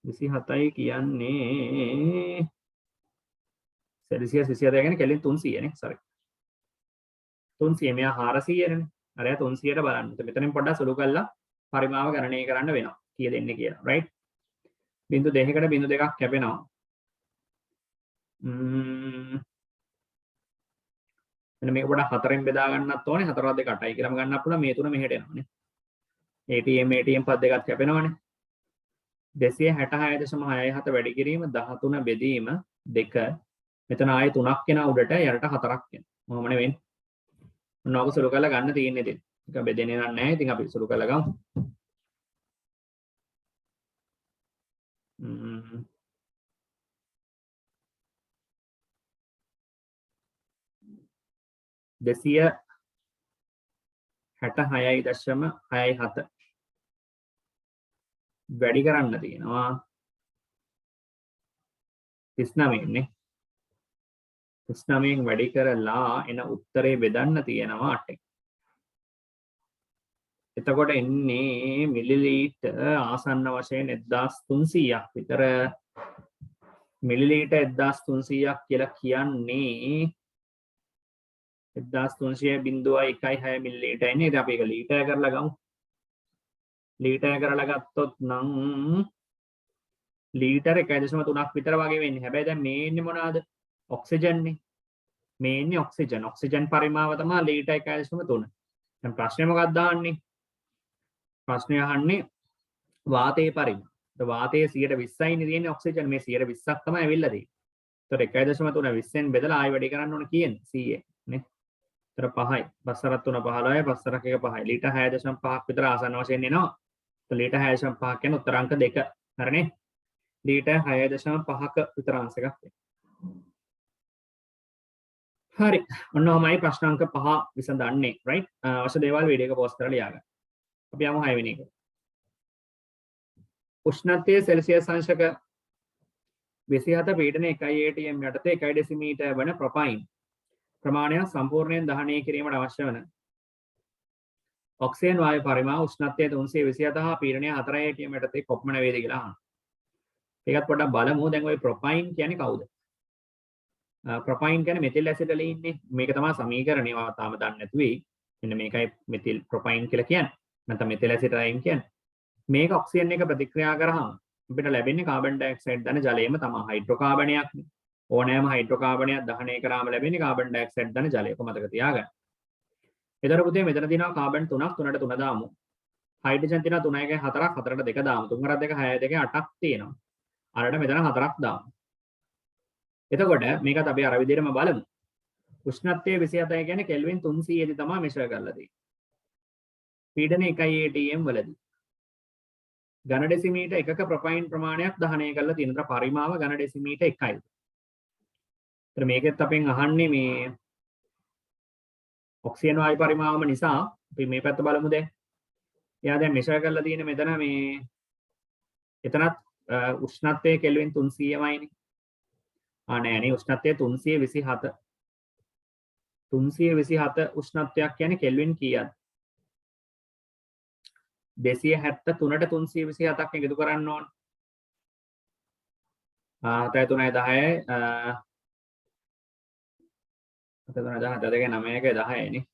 27යි කියන්නේ සෙල්සියස් 27 කියන්නේ කෙල්වින් 300 නේ. sorry. 300 මෙයා 400 නේ. අර එයා 300ට බලන්න. මෙතනින් පොඩ්ඩක් සුළු කරලා පරිමාව ගණනය කරන්න වෙනවා. කීයද එන්නේ කියලා. right? බිඳු 2කට බිඳු 2ක් කැපෙනවා. මෙන්න මේක පොඩක් 4ෙන් බෙදා ගන්නත් ඕනේ. 4 2 8යි කියලාම ගන්නත් පුළුවන්. මේ තුන මෙහෙට එනවානේ. atm පද දෙකක් කැපෙනවානේ. 266.6 වැඩි කිරීම 13 බෙදීම 2. මෙතන ආයේ 3ක් එනවා උඩට යටට 4ක් එනවා. මොහොමනේ වෙන්නේ. ඔන්න ඔක සුළු කරලා ගන්න තියෙන්නේ ඉතින්. ඒක බෙදෙන්නේ නැහැ. ඉතින් අපි සුළු කරලා ගමු. 266.7 66.67 වැඩි කරන්න තියෙනවා 39 නේ 39න් වැඩි කරලා එන උත්තරේ බෙදන්න තියෙනවා 8ක්. එතකොට එන්නේ මිලිලීටර් ආසන්න වශයෙන් 1300ක් විතර මිලිලීටර් 1300ක් කියලා කියන්නේ 1300.16 මිලිලීටර් ඉන්නේ. ඉතින් අපි ඒක ලීටර් කරලා ගමු. ලීටර් කරලා ගත්තොත් නම් ලීටර් 1.3ක් විතර වගේ වෙන්නේ. හැබැයි දැන් මේ ඉන්නේ මොනවාද? ඔක්සිජන් නේ. මේ ඉන්නේ ඔක්සිජන්. ඔක්සිජන් පරිමාව තමයි ලීටර් 1.3. දැන් ප්‍රශ්නේ මොකක්ද අහන්නේ? ප්‍රශ්නය අහන්නේ වාතයේ පරිමාව. වාතයේ 120යි නේ තියෙන්නේ ඔක්සිජන් මේ 120ක් තමයි ඇවිල්ලා තියෙන්නේ. ඒතර 1.3 20න් බෙදලා ආයෙ වැඩි කරන්න ඕන කියන්නේ 100 නේ. ඒතර 5යි. 5 3 15යි 5 1 5යි. ලීටර් 6.5ක් විතර ආසන්න වශයෙන් එනවා. ඒතර ලීටර් 6.5ක් කියන්නේ උත්තර අංක 2. හරිනේ. ලීටර් 6.5ක විතර අංශයක් වෙනවා. හරි. ඔන්න ඔහමයි ප්‍රශ්න අංක 5 විසඳන්නේ. right? අවශ්‍ය දේවල් වීඩියෝ එක පෝස්ට් කරලා ලියා ගන්න. අපි යමු 6 වෙනි එක. උෂ්ණත්වයේ සෙල්සියස් අංශක 27 පීඩන 1 atm යටතේ 1 ඩෙසිමීටර් වන ප්‍රොපයින් ප්‍රමාණයක් සම්පූර්ණයෙන් දහනය කිරීමට අවශ්‍ය වන ඔක්සිජන් වායු පරිමාව උෂ්ණත්වය 327 හා පීඩනය 4 atm යටතේ කොපමණ වේද කියලා අහනවා. ඒකත් පොඩ්ඩක් බලමු. දැන් ওই ප්‍රොපයින් කියන්නේ කවුද? ප්‍රොපයින් කියන්නේ මෙතිල් ඇසිඩ් වල ඉන්නේ. මේක තමයි සමීකරණය. තාම දන්නේ නැතු වෙයි. මෙන්න මේකයි මෙතිල් ප්‍රොපයින් කියලා කියන්නේ. නැත්නම් මෙතිල් ඇසිඩ් අයින් කියන්නේ. මේක ඔක්සිජන් එක ප්‍රතික්‍රියා කරාම අපිට ලැබෙන්නේ කාබන් ඩයොක්සයිඩ් ධන ජලයම තමයි. හයිඩ්‍රෝකාබනයක් නේ. ඕනෑම හයිඩ්‍රෝකාබනයක් දහනය කරාම ලැබෙන්නේ කාබන් ඩයොක්සයිඩ් ධන ජලයක මතක තියාගන්න. එතන පුතේ මෙතන තියෙනවා කාබන් 3ක් 3ට 3 දාමු. හයිඩ්‍රජන් තියෙනවා 3 1 4ක් 4ට 2 දාමු. 3 2 6 2 8ක් තියෙනවා. අරට මෙතන 4ක් දාමු. එතකොට මේකත් අපි අර විදිහටම බලමු. උෂ්ණත්වය 27 කියන්නේ කෙල්වින් 300 දී තමයි මෙෂර් කරලා තියෙන්නේ. පීඩනය 1 atm වලදී. ඝන ඩෙසිමීටර් එකක ප්‍රොපයින් ප්‍රමාණයක් දහනය කරලා තියෙන. තර පරිමාව ඝන ඩෙසිමීටර් 1යි. ඒතර මේකෙත් අපෙන් අහන්නේ මේ ඔක්සිජන් වායු පරිමාවම නිසා අපි මේ පැත්ත බලමු දැන්. එයා දැන් මෙෂර් කරලා තියෙන මෙතන මේ එතනත් උෂ්ණත්වය කෙල්වින් 300මයිනේ. නෑ නේ උෂ්ණත්වය 327. 327 උෂ්ණත්වයක් කියන්නේ කෙල්වින් කීයද? 273ට 327ක් එකතු කරන්න ඕන. 7 3 10යි 7 3 10 දෙක 9 1 10යි නේ.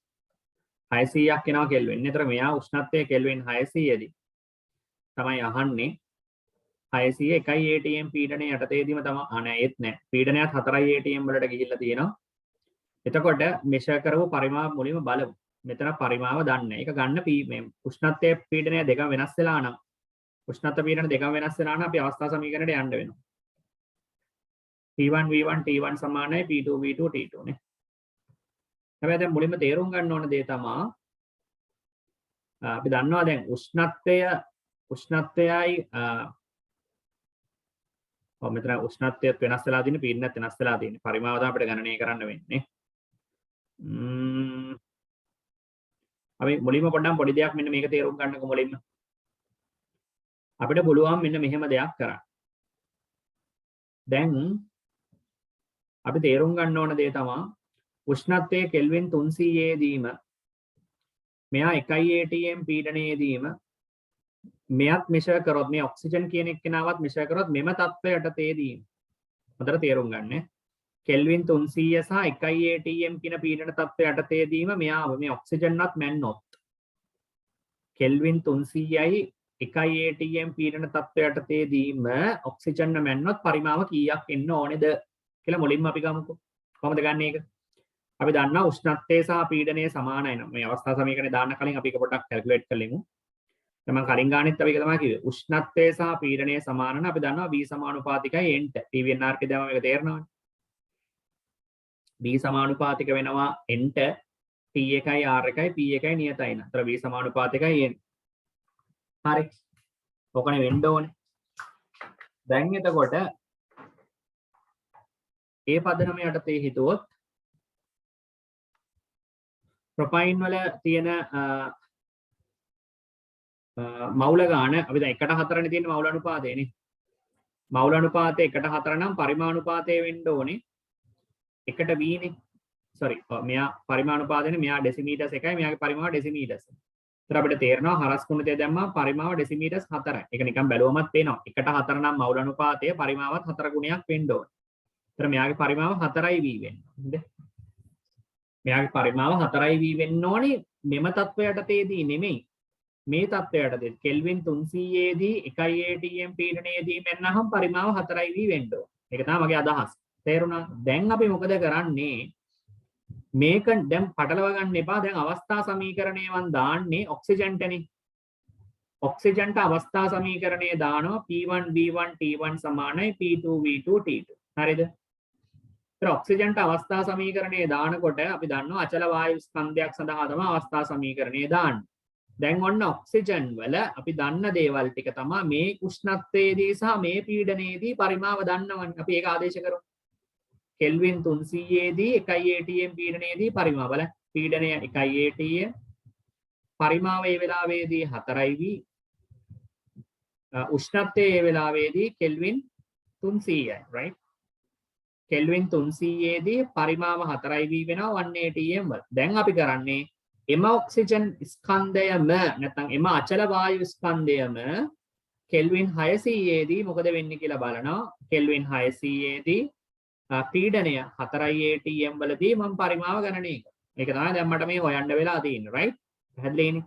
600ක් එනවා කෙල්වින්. ඒතර මෙයා උෂ්ණත්වය කෙල්වින් 600 දී තමයි අහන්නේ. 600 1 atm පීඩනය යටතේදීම තමයි නෑ ඒත් නෑ. පීඩනයත් 4 atm වලට ගිහිල්ලා තියෙනවා. එතකොට මෙෂර් කරපු පරිමාව මුලින්ම බලමු. මෙතන පරිමාව දන්නේ. ඒක ගන්න මේ උෂ්ණත්වයේ පීඩනය දෙක වෙනස් වෙලා නම් උෂ්ණත්ව පීඩන දෙක වෙනස් වෙලා නම් අපි අවස්ථා සමීකරණයට යන්න වෙනවා. P1 V1 T1 සමානයි P2 V2 T2 නේ. හැබැයි දැන් මුලින්ම තේරුම් ගන්න ඕන දේ තමයි අපි දන්නවා දැන් උෂ්ණත්වයයි මෙතන උෂ්ණත්වයත් වෙනස් වෙලා තියෙන පීඩනයත් වෙනස් වෙලා තියෙන පරිමාව තමයි අපිට ගණනය කරන්න වෙන්නේ. අපි මුලින්ම පොඩ්ඩක් පොඩි දෙයක් මෙන්න මේක තේරුම් ගන්නකො මුලින්ම. අපිට පුළුවන් මෙන්න මෙහෙම දෙයක් කරන්න. දැන් අපි තේරුම් ගන්න ඕන දේ තමයි උෂ්ණත්වයේ කෙල්වින් 300 දීම මෙයා 1 atm පීඩනයේදීම මෙයත් මෙෂර් කරොත් මේ ඔක්සිජන් කියන එක්කෙනාවත් මෙෂර් කරොත් මෙම තත්ත්වයටතේදී හොඳට තේරුම් ගන්න. කෙල්වින් 300 සහ 1 atm කියන පීඩන තත්ත්වයටතේදීම මෙයා මේ ඔක්සිජන්වත් මැන්නොත් කෙල්වින් 300යි 1 atm පීඩන තත්ත්වයටතේදීම ඔක්සිජන් මැන්නොත් පරිමාව කීයක් එන්න ඕනේද කියලා මුලින්ම අපි ගමුකෝ. කොහොමද ගන්න එක? අපි දන්නවා උෂ්ණත්වය සහ පීඩනය සමානයි නම් මේ අවස්ථා සමීකරණය දාන්න කලින් අපි ඒක පොඩ්ඩක් කැල්කියුලේට් කරලෙමු. දැන් මම කලින් ගානෙත් අපි ඒක තමයි කිව්වේ. උෂ්ණත්වය සහ පීඩනය සමාන නම් අපි දන්නවා V සමානුපාතිකයි n ට. PVNR ක දාම මේක තේරෙනවනේ. V සමානුපාතික වෙනවා n ට T1යි R එකයි P එකයි නියතයි න. අතර V සමානුපාතිකයි n. හරි. ඔකනේ වෙන්න ඕනේ. දැන් එතකොට ඒ පදනම යටතේ හිතුවොත් ප්‍රොපයින් වල තියෙන මවුල ගාන අපි දැන් 1:4 නේ තියෙන මවුල අනුපාතයනේ. මවුල අනුපාතය 1:4 නම් පරිමාණුපාතය වෙන්න ඕනේ 1v නේ. sorry මෙයා පරිමාණුපාතයනේ මෙයා ඩෙසිමීටර්ස් 1යි මෙයාගේ පරිමාව ඩෙසිමීටර්ස්. ඒතර අපිට තේරෙනවා හරස් කුණිතය දැම්මම පරිමාව ඩෙසිමීටර්ස් 4යි. ඒක නිකන් බැලුවමත් පේනවා. 1:4 නම් මවුල අනුපාතය පරිමාවත් 4 ගුණයක් වෙන්න ඕනේ. ඒතර මෙයාගේ පරිමාව 4යි v වෙන්න. හරිද? මෙයාගේ පරිමාව 4යි v වෙන්න ඕනේ මෙම තත්වයටදී නෙමෙයි. මේ තත්වයටදී කෙල්වින් 300 දී 1 atm පීඩනයේදී මෙන්නහම් පරිමාව 4යි v වෙන්න ඕනේ. ඒක තමයි මගේ අදහස. තේරුණා? දැන් අපි මොකද කරන්නේ? මේක දැන් පටලව ගන්න එපා. දැන් අවස්ථා සමීකරණයවන් දාන්නේ ඔක්සිජන්ටනේ. ඔක්සිජන්ට අවස්ථා සමීකරණය දානවා P1 B1 T1 සමානයි P2 V2 T2. හරිද? ඒතර ඔක්සිජන්ට අවස්ථා සමීකරණය දානකොට අපි දන්නවා අචල වායු ස්කන්ධයක් සඳහා තමයි අවස්ථා සමීකරණය දාන්නේ. දැන් ඔන්න ඔක්සිජන් වල අපි දන්න දේවල් ටික තමයි මේ උෂ්ණත්වයේදී සහ මේ පීඩනයේදී පරිමාව දන්නවනේ. අපි ඒක ආදේශ කරමු. කෙල්වින් 300 දී 1 atm පීඩනයේදී පරිමාව බලන්න. පීඩනය 1 atm පරිමාව ඒ වෙලාවේදී 4යි v උෂ්ණත්වය ඒ වෙලාවේදී කෙල්වින් 300යි right. කෙල්වින් 300 දී පරිමාව 4යි v වෙනවා 1 atm වල. දැන් අපි කරන්නේ එම ඔක්සිජන් ස්කන්ධයම නැත්නම් එම අචල වායු ස්කන්ධයම කෙල්වින් 600 දී මොකද වෙන්නේ කියලා බලනවා. කෙල්වින් 600 දී පීඩනය 4යි atm වලදී මම පරිමාව ගණනය කරනවා. ඒක තමයි දැන් මට මේ හොයන්න වෙලා තියෙන්නේ right. පැහැදිලිනේ?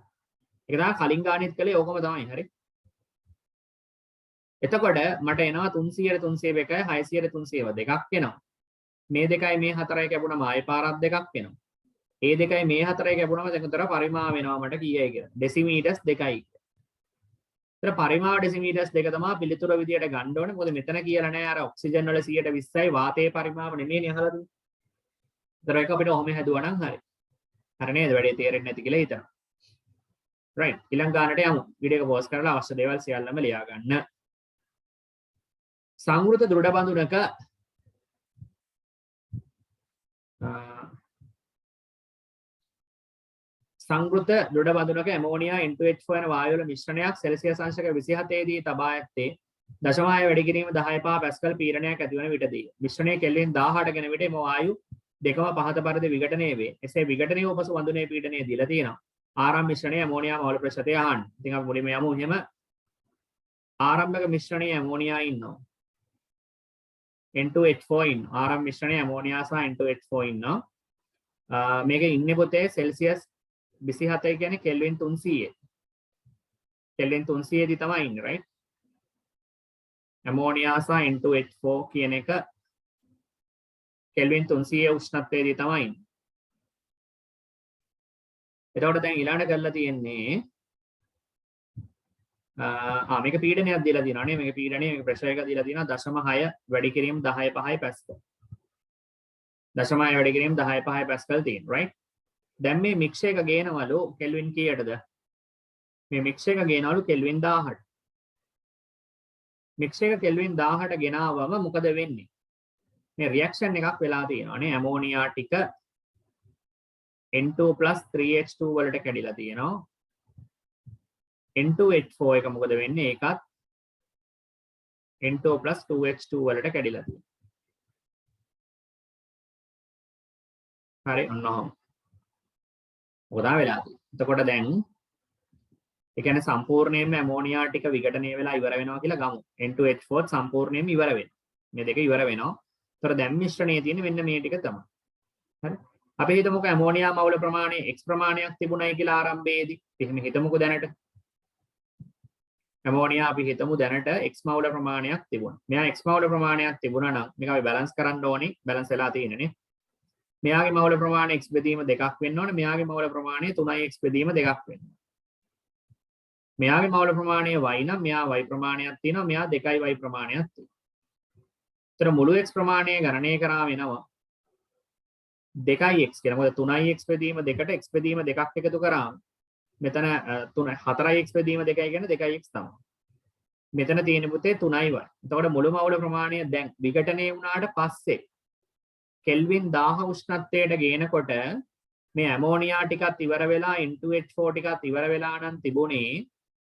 ඒක තමයි කලින් ගානෙත් කළේ ඕකම තමයි හරි. එතකොට මට එනවා 300 302යි 600 300 දෙකක් එනවා. මේ දෙකයි මේ හතරයි කැපුණාම ආයෙ පාරක් දෙකක් එනවා. ඒ දෙකයි මේ හතරයි කැපුණාම දැන්තර පරිමාව වෙනවා මට කීයයි කියලා. ඩෙසිමීටර්ස් 2යි. ඒතර පරිමාව ඩෙසිමීටර්ස් 2 තමයි පිළිතුර විදියට ගන්න ඕනේ. මොකද මෙතන කියලා නෑ අර ඔක්සිජන් වල 120යි වාතයේ පරිමාව නෙමෙයිනේ අහලා දුන්නේ. ඒතර ඒක අපිට ඔහොම හැදුවා නම් හරි. හරි නේද? වැඩේ තේරෙන්නේ නැති කියලා හිතනවා. right. ඊළඟ ගානට යමු. වීඩියෝ එක පෝස් කරලා අවශ්‍ය දේවල් සියල්ලම ලියා ගන්න. සංවෘත දෘඩ බඳුනක සංවෘත දෘඩ බඳුනක ඇමෝනියා N2H4 යන වායු වල මිශ්‍රණයක් සෙල්සියස් අංශක 27 දී තබා ඇත්තේ 0.6 වැඩි කිරීම 10 පැස්කල් පීඩනයක් ඇතිවන විටදී මිශ්‍රණය කෙල්වින් 18 ගෙන විට එම වායු දෙකම පහත පරිදි විඝටනය වේ. එසේ විඝටනයේ උපසු බඳුනේ පීඩනය දීලා තියෙනවා. ආරම්භ මිශ්‍රණයේ ඇමෝනියා මෝල් ප්‍රතිශතය අහන්න. ඉතින් අපි මුලින්ම යමු එහෙම ආරම්භක මිශ්‍රණයේ ඇමෝනියා ඉන්නවා. N2H4 ඉන්න. ආරම්භ මිශ්‍රණයේ ඇමෝනියා සහ N2H4 ඉන්නවා. මේක ඉන්නේ පොතේ සෙල්සියස් 27 කියන්නේ කෙල්වින් 300. කෙල්වින් 300 දී තමයි ඉන්නේ right. ඇමෝනියා සහ N2H4 කියන එක කෙල්වින් 300 උෂ්ණත්වයේදී තමයි ඉන්නේ. එතකොට දැන් ඊළඟට කරලා තියෙන්නේ මේක පීඩනයක් දීලා තියෙනවා නේ. මේක පීඩනය මේක ප්‍රෙෂර් එක දීලා තියෙනවා 0.6 වැඩි කිරීම 10.5 පැස්කල්. 0.6 වැඩි කිරීම 10.5 පැස්කල් තියෙන right. දැන් මේ මික්ස් එක ගේනවලු කෙල්වින් කීයටද? මේ මික්ස් එක ගේනවලු කෙල්වින් 1000ට. මික්ස් එක කෙල්වින් 1000ට ගෙනාවම මොකද වෙන්නේ? මේ රියැක්ෂන් එකක් වෙලා තියෙනවා නේ. ඇමෝනියා ටික N2 + 3H2 වලට කැඩිලා තියෙනවා. N2H4 එක මොකද වෙන්නේ? ඒකත් N2 + 2H2 වලට කැඩිලා තියෙනවා. හරි ඔන්න ඔහොම. මොකද වෙලා තියෙන්නේ? එතකොට දැන් ඒ කියන්නේ සම්පූර්ණයෙන්ම ඇමෝනියා ටික විඝටනය වෙලා ඉවර වෙනවා කියලා ගමු. N2H4 සම්පූර්ණයෙන්ම ඉවර වෙනවා. මේ දෙක ඉවර වෙනවා. ඒතර දැන් මිශ්‍රණයේ තියෙන්නේ මෙන්න මේ ටික තමයි. හරි. අපි හිතමුකෝ ඇමෝනියා මවුල ප්‍රමාණය x ප්‍රමාණයක් තිබුණයි කියලා ආරම්භයේදී. එහෙම හිතමුකෝ දැනට. ඇමෝනියා අපි හිතමු දැනට x මවුල ප්‍රමාණයක් තිබුණා. මෙයා x මවුල ප්‍රමාණයක් තිබුණා නම් මේක අපි බැලන්ස් කරන්න ඕනේ. බැලන්ස් වෙලා තියෙන්නේ නේ. මෙයාගේ මවුල ප්‍රමාණය x බෙදීම 2ක් වෙන්න ඕනේ. මෙයාගේ මවුල ප්‍රමාණය 3යි x බෙදීම 2ක් වෙන්න ඕනේ. මෙයාගේ මවුල ප්‍රමාණය y නම් මෙයා y ප්‍රමාණයක් තියෙනවා. මෙයා 2යි y ප්‍රමාණයක් තියෙනවා. ඒතර මුළු x ප්‍රමාණය ගණනය කරා වෙනවා 2x කියලා. මොකද 3x බෙදීම 2ට x බෙදීම 2ක් එකතු කරාම මෙතන 4x බෙදීම 2යි කියන්නේ 2x තමයි. මෙතන තියෙන පුතේ 3y. එතකොට මුළු මවුල ප්‍රමාණය දැන් විඝටනය වුණාට පස්සේ කෙල්වින් 1000 උෂ්ණත්වයට ගේනකොට මේ ඇමෝනියා ටිකත් ඉවර වෙලා N2H4 ටිකත් ඉවර වෙලා නම් තිබුණේ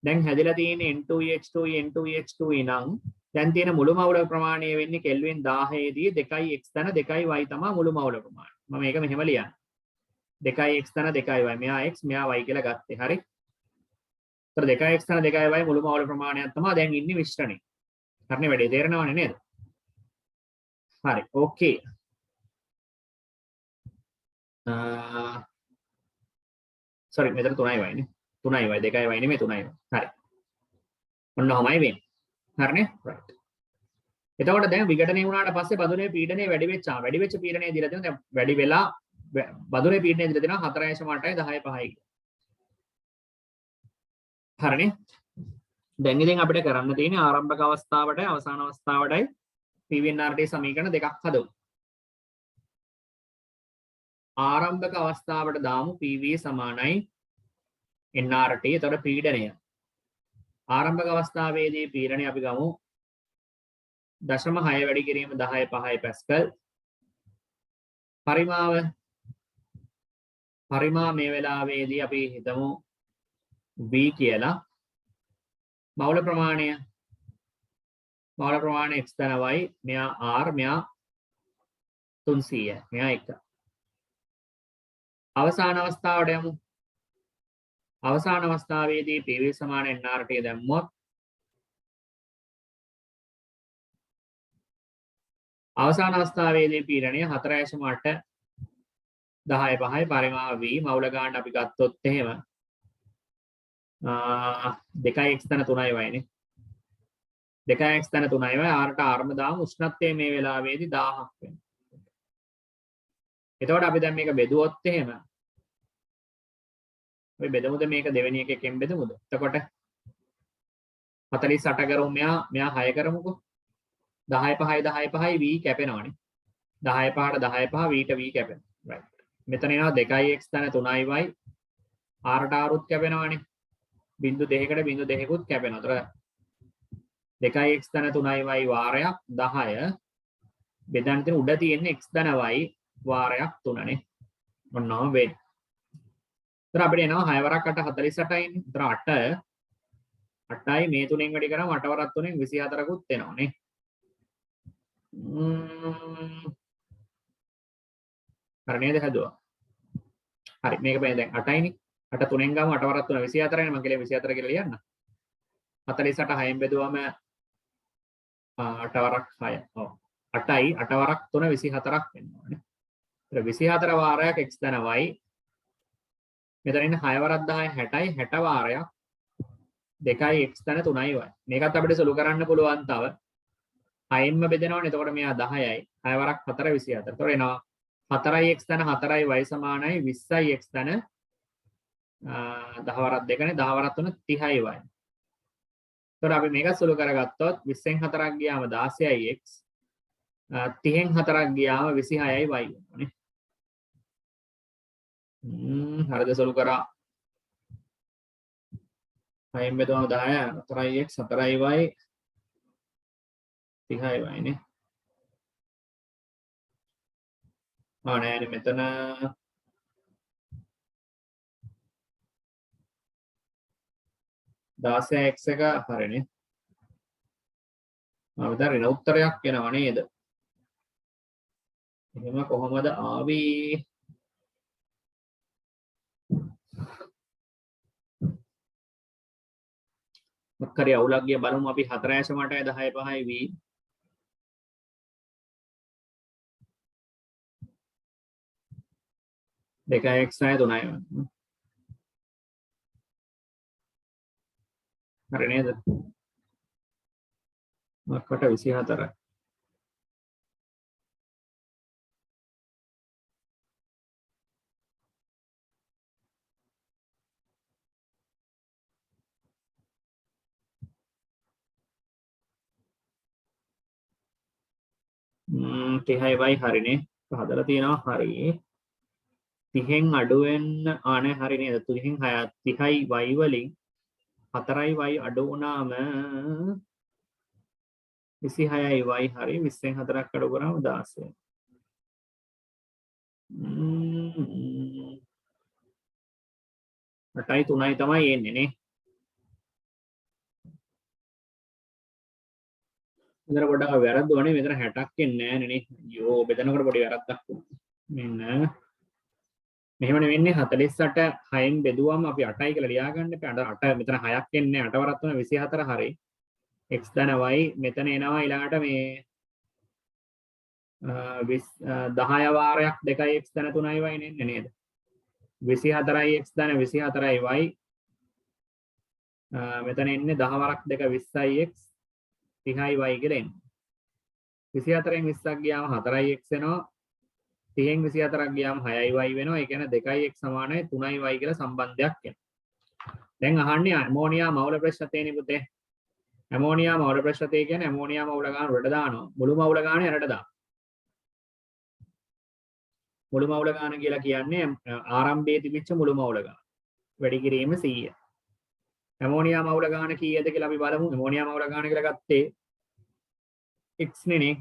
දැන් හැදිලා තියෙන්නේ N2H2 N2H2 නම් දැන් තියෙන මුළු මවුල ප්‍රමාණය වෙන්නේ කෙල්වින් 1000 දී 2x ධන 2y තමයි මුළු මවුල ප්‍රමාණය. මම මේක මෙහෙම ලියන්න. 2x ධන 2y මෙයා x මෙයා y කියලා ගත්තේ. හරි. ඒතර 2x ධන 2y මුළු මවුල ප්‍රමාණයක් තමයි දැන් ඉන්නේ මිශ්‍රණේ. හරිනේ වැඩේ තේරෙනවනේ නේද? හරි. ඕකේ. sorry මෙතන 3යි y නේ. 3යි y 2යි y නෙමෙයි 3යි. හරි. ඔන්න ඔහමයි වෙන්නේ. හරිනේ? right. එතකොට දැන් විඝටනය වුණාට පස්සේ බඳුනේ පීඩනය වැඩි වෙච්චා. වැඩි වෙච්ච පීඩනය දීලා තියෙනවා. දැන් වැඩි වෙලා බඳුනේ පීඩනය දීලා තියෙනවා 4.8යි 10.5යි. හරිනේ? දැන් ඉතින් අපිට කරන්න තියෙන්නේ ආරම්භක අවස්ථාවටයි අවසාන අවස්ථාවටයි PV/NRT සමීකරණ දෙකක් හදමු. ආරම්භක අවස්ථාවට දාමු PV සමානයි NRT. එතකොට පීඩනය. ආරම්භක අවස්ථාවේදී පීඩනය අපි ගමු 0.6 වැඩි කිරීම 10.5 පැස්කල්. පරිමාව මේ වෙලාවේදී අපි හිතමු V කියලා. මවුල ප්‍රමාණය x ධන y මෙයා r මෙයා 300 මෙයා 1. අවසාන අවස්ථාවට යමු. අවසාන අවස්ථාවේදී PV සමාන NRT දැම්මොත් අවසාන අවස්ථාවේදී පීඩනය 4.8 10.5 පරිමාව v මවුල ගන්න අපි ගත්තොත් එහෙම 2x ධන 3y නේ. 2x ධන 3y rට rම දාමු. උෂ්ණත්වය මේ වෙලාවේදී 1000ක් වෙනවා. එතකොට අපි දැන් මේක බෙදුවොත් එහෙම අපි බෙදමුද මේක දෙවෙනි එකකින් බෙදමුද? එතකොට 48 කරමු මෙයා 6 කරමුකෝ. 10.5 10.5 v කැපෙනවනේ. 10.5ට 10.5 v ට v කැපෙනවා. right. මෙතන එනවා 2x ධන 3y rට rුත් කැපෙනවනේ. බිංදු 2කට බිංදු 2කුත් කැපෙනවා. ඒතර 2x ධන 3y වාරයක් 10 බෙදන්න තියෙන උඩ තියෙන්නේ x ධන y වාරයක් 3 නේ. ඔන්නම වෙන්නේ. ඒතර අපිට එනවා 6 වරක් 8 48යි නේ. ඒතර 8යි මේ තුනෙන් වැඩි කරාම 8 වරක් 3ෙන් 24කුත් එනවා නේ. හරි නේද හැදුවා. හරි මේක බෑ දැන් 8යි නේ. 8 3ෙන් ගාම 8 වරක් 3 24යි නේ. මම කියලා 24 කියලා ලියන්න. 48 6න් බෙදුවම 8 වරක් 6. ඔව්. 8යි 8 වරක් 3 24ක් වෙනවා නේ. ඒතර 24 වාරයක් x ධන y. මෙතන ඉන්න 6 වරක් 10 60යි 60 වාරයක් 2යි x ධන 3යි y. මේකත් අපිට සුළු කරන්න පුළුවන් තව. 6න්ම බෙදෙනවනේ. එතකොට මෙයා 10යි 6 වරක් 4 24. එතකොට එනවා 4යි x ධන 4යි y සමානයි 20යි x ධන 10 වරක් 2නේ 10 වරක් 3 30යි y. එතකොට අපි මේක සුළු කරගත්තොත් 20න් 4ක් ගියාම 16යි x 30න් 4ක් ගියාම 26යි y වෙනවානේ. හරිද සුළු කරා. 6න් බෙදුවම 10 4යි x 4යි y 30යි y නේ. නෑනේ මෙතන 16x එක හරිනේ. මෙතන ඍණ උත්තරයක් එනවා නේද? එහෙම කොහොමද ආවේ? මක්කරි අවුලක් ගිය බලමු අපි 4.8යි 10.5යි v. දෙකයි x යි 3යි. හරි නේද? මක්කට 24යි. තිහයි වයි හරිනේ. හදලා තියෙනවා හරි. 30න් අඩු වෙන්න ආනේ හරි නේද? 30න් 30යි y වලින් 4යි y අඩු වුණාම 26යි y හරි 20න් 4ක් අඩු කරාම 16. 8යි 3යි තමයි එන්නේ නේ. මෙතන පොඩ්ඩක් වැරද්දුවනේ මෙතන 60ක් එන්නේ නැහැ නේ. අයියෝ බෙදනකොට පොඩි වැරද්දක් වුණා. මෙන්න මෙහෙමනේ වෙන්නේ 48 6න් බෙදුවම අපි 8යි කියලා ලියා ගන්න එපා. 8 මෙතන 6ක් එන්නේ 8 වරක් තුන 24 හරි. x ධන y මෙතන එනවා ඊළඟට මේ 10 වාරයක් 2යි x ධන 3යි y නෙන්නේ නේද? 24යි x ධන 24යි y මෙතන එන්නේ 10 වරක් 2 20යි x 30යි y කියලා එන්නේ. 24න් 20ක් ගියාම 4යි x එනවා. 30න් 24ක් ගියාම 6යි y වෙනවා. ඒ කියන්නේ 2යි x සමානයි 3යි y කියලා සම්බන්ධයක් එනවා. දැන් අහන්නේ ඇමෝනියා මවුල ප්‍රශ්නතේනේ පුතේ. ඇමෝනියා මවුල ප්‍රශ්නතේ කියන්නේ ඇමෝනියා මවුල ගාන උඩට දානවා. මුළු මවුල ගාන යටට දානවා. මුළු මවුල ගාන කියලා කියන්නේ ආරම්භයේ තිබිච්ච මුළු මවුල ගාන. වැඩි කිරීම 100. ඇමෝනියා මවුල ගාන කීයද කියලා අපි බලමු. ඇමෝනියා මවුල ගාන කියලා ගත්තේ x නේ.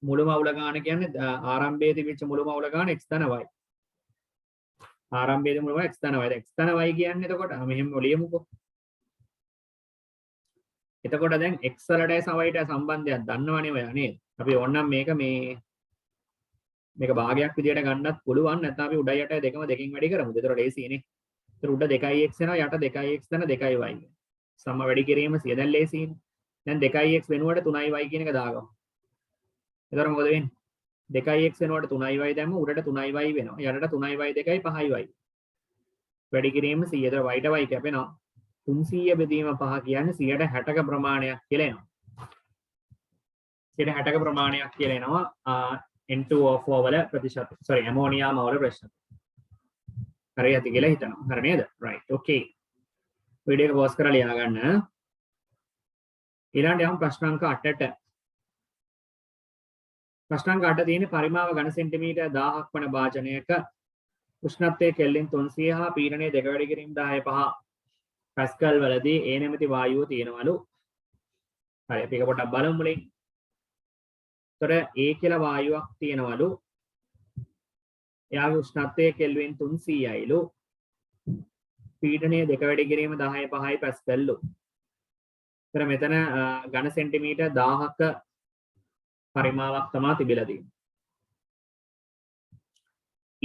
මුළු මවුල ගාන කියන්නේ ආරම්භයේ තිබිච්ච මුළු මවුල ගාන x ධන y. ආරම්භයේදී මුළු x ධන y. x ධන y කියන්නේ එතකොට මෙහෙම ලියමුකෝ. එතකොට දැන් x වලට සමයට සම්බන්ධයක් දන්නවනේ ඔයා නේද? අපි ඕනනම් මේක භාගයක් විදියට ගන්නත් පුළුවන්. නැත්නම් අපි උඩ යට දෙකම දෙකෙන් වැඩි කරමුද? ඒතකොට ලේසියිනේ. ඒතර උඩ 2x එනවා යට 2x ධන 2y. සම වැඩි කිරීම 100 දැන් ලේසියිනේ. දැන් 2x වෙනුවට 3y කියන එක දාගමු. එතකොට මොකද වෙන්නේ? 2x වෙනුවට 3y දැම්ම උඩට 3y වෙනවා. යටට 3y 2යි 5y. වැඩි කිරීම 100. ඒතර y ට y කැපෙනවා. 300 බෙදීම 5 කියන්නේ 160ක ප්‍රමාණයක් කියලා එනවා. 160ක ප්‍රමාණයක් කියලා එනවා. N2O4 වල ප්‍රතිශත. sorry ඇමෝනියා මවුල ප්‍රශ්න. හරියට කියලා හිතනවා. හරි නේද? right. okay. වීඩියෝ එක පොස් කරලා ලියා ගන්න. ඊළඟට යමු ප්‍රශ්න අංක 8ට. ප්‍රශ්නාංක 8 තියෙන්නේ පරිමාව ඝන සෙන්ටිමීටර් 1000ක් වන භාජනයක උෂ්ණත්වය කෙල්වින් 300 හා පීඩනය 2 වැඩි කිරීම 10.5 පැස්කල් වලදී ඒ නැමැති වායුව තියෙනවලු. හරි අපි එක පොඩ්ඩක් බලමු මුලින්. ඒතර A කියලා වායුවක් තියෙනවලු. එයාගේ උෂ්ණත්වය කෙල්වින් 300යිලු. පීඩනය 2 වැඩි කිරීම 10.5 පැස්කල්ලු. ඒතර මෙතන ඝන සෙන්ටිමීටර් 1000ක පරිමාවක් තමයි තිබිලා තියෙන්නේ.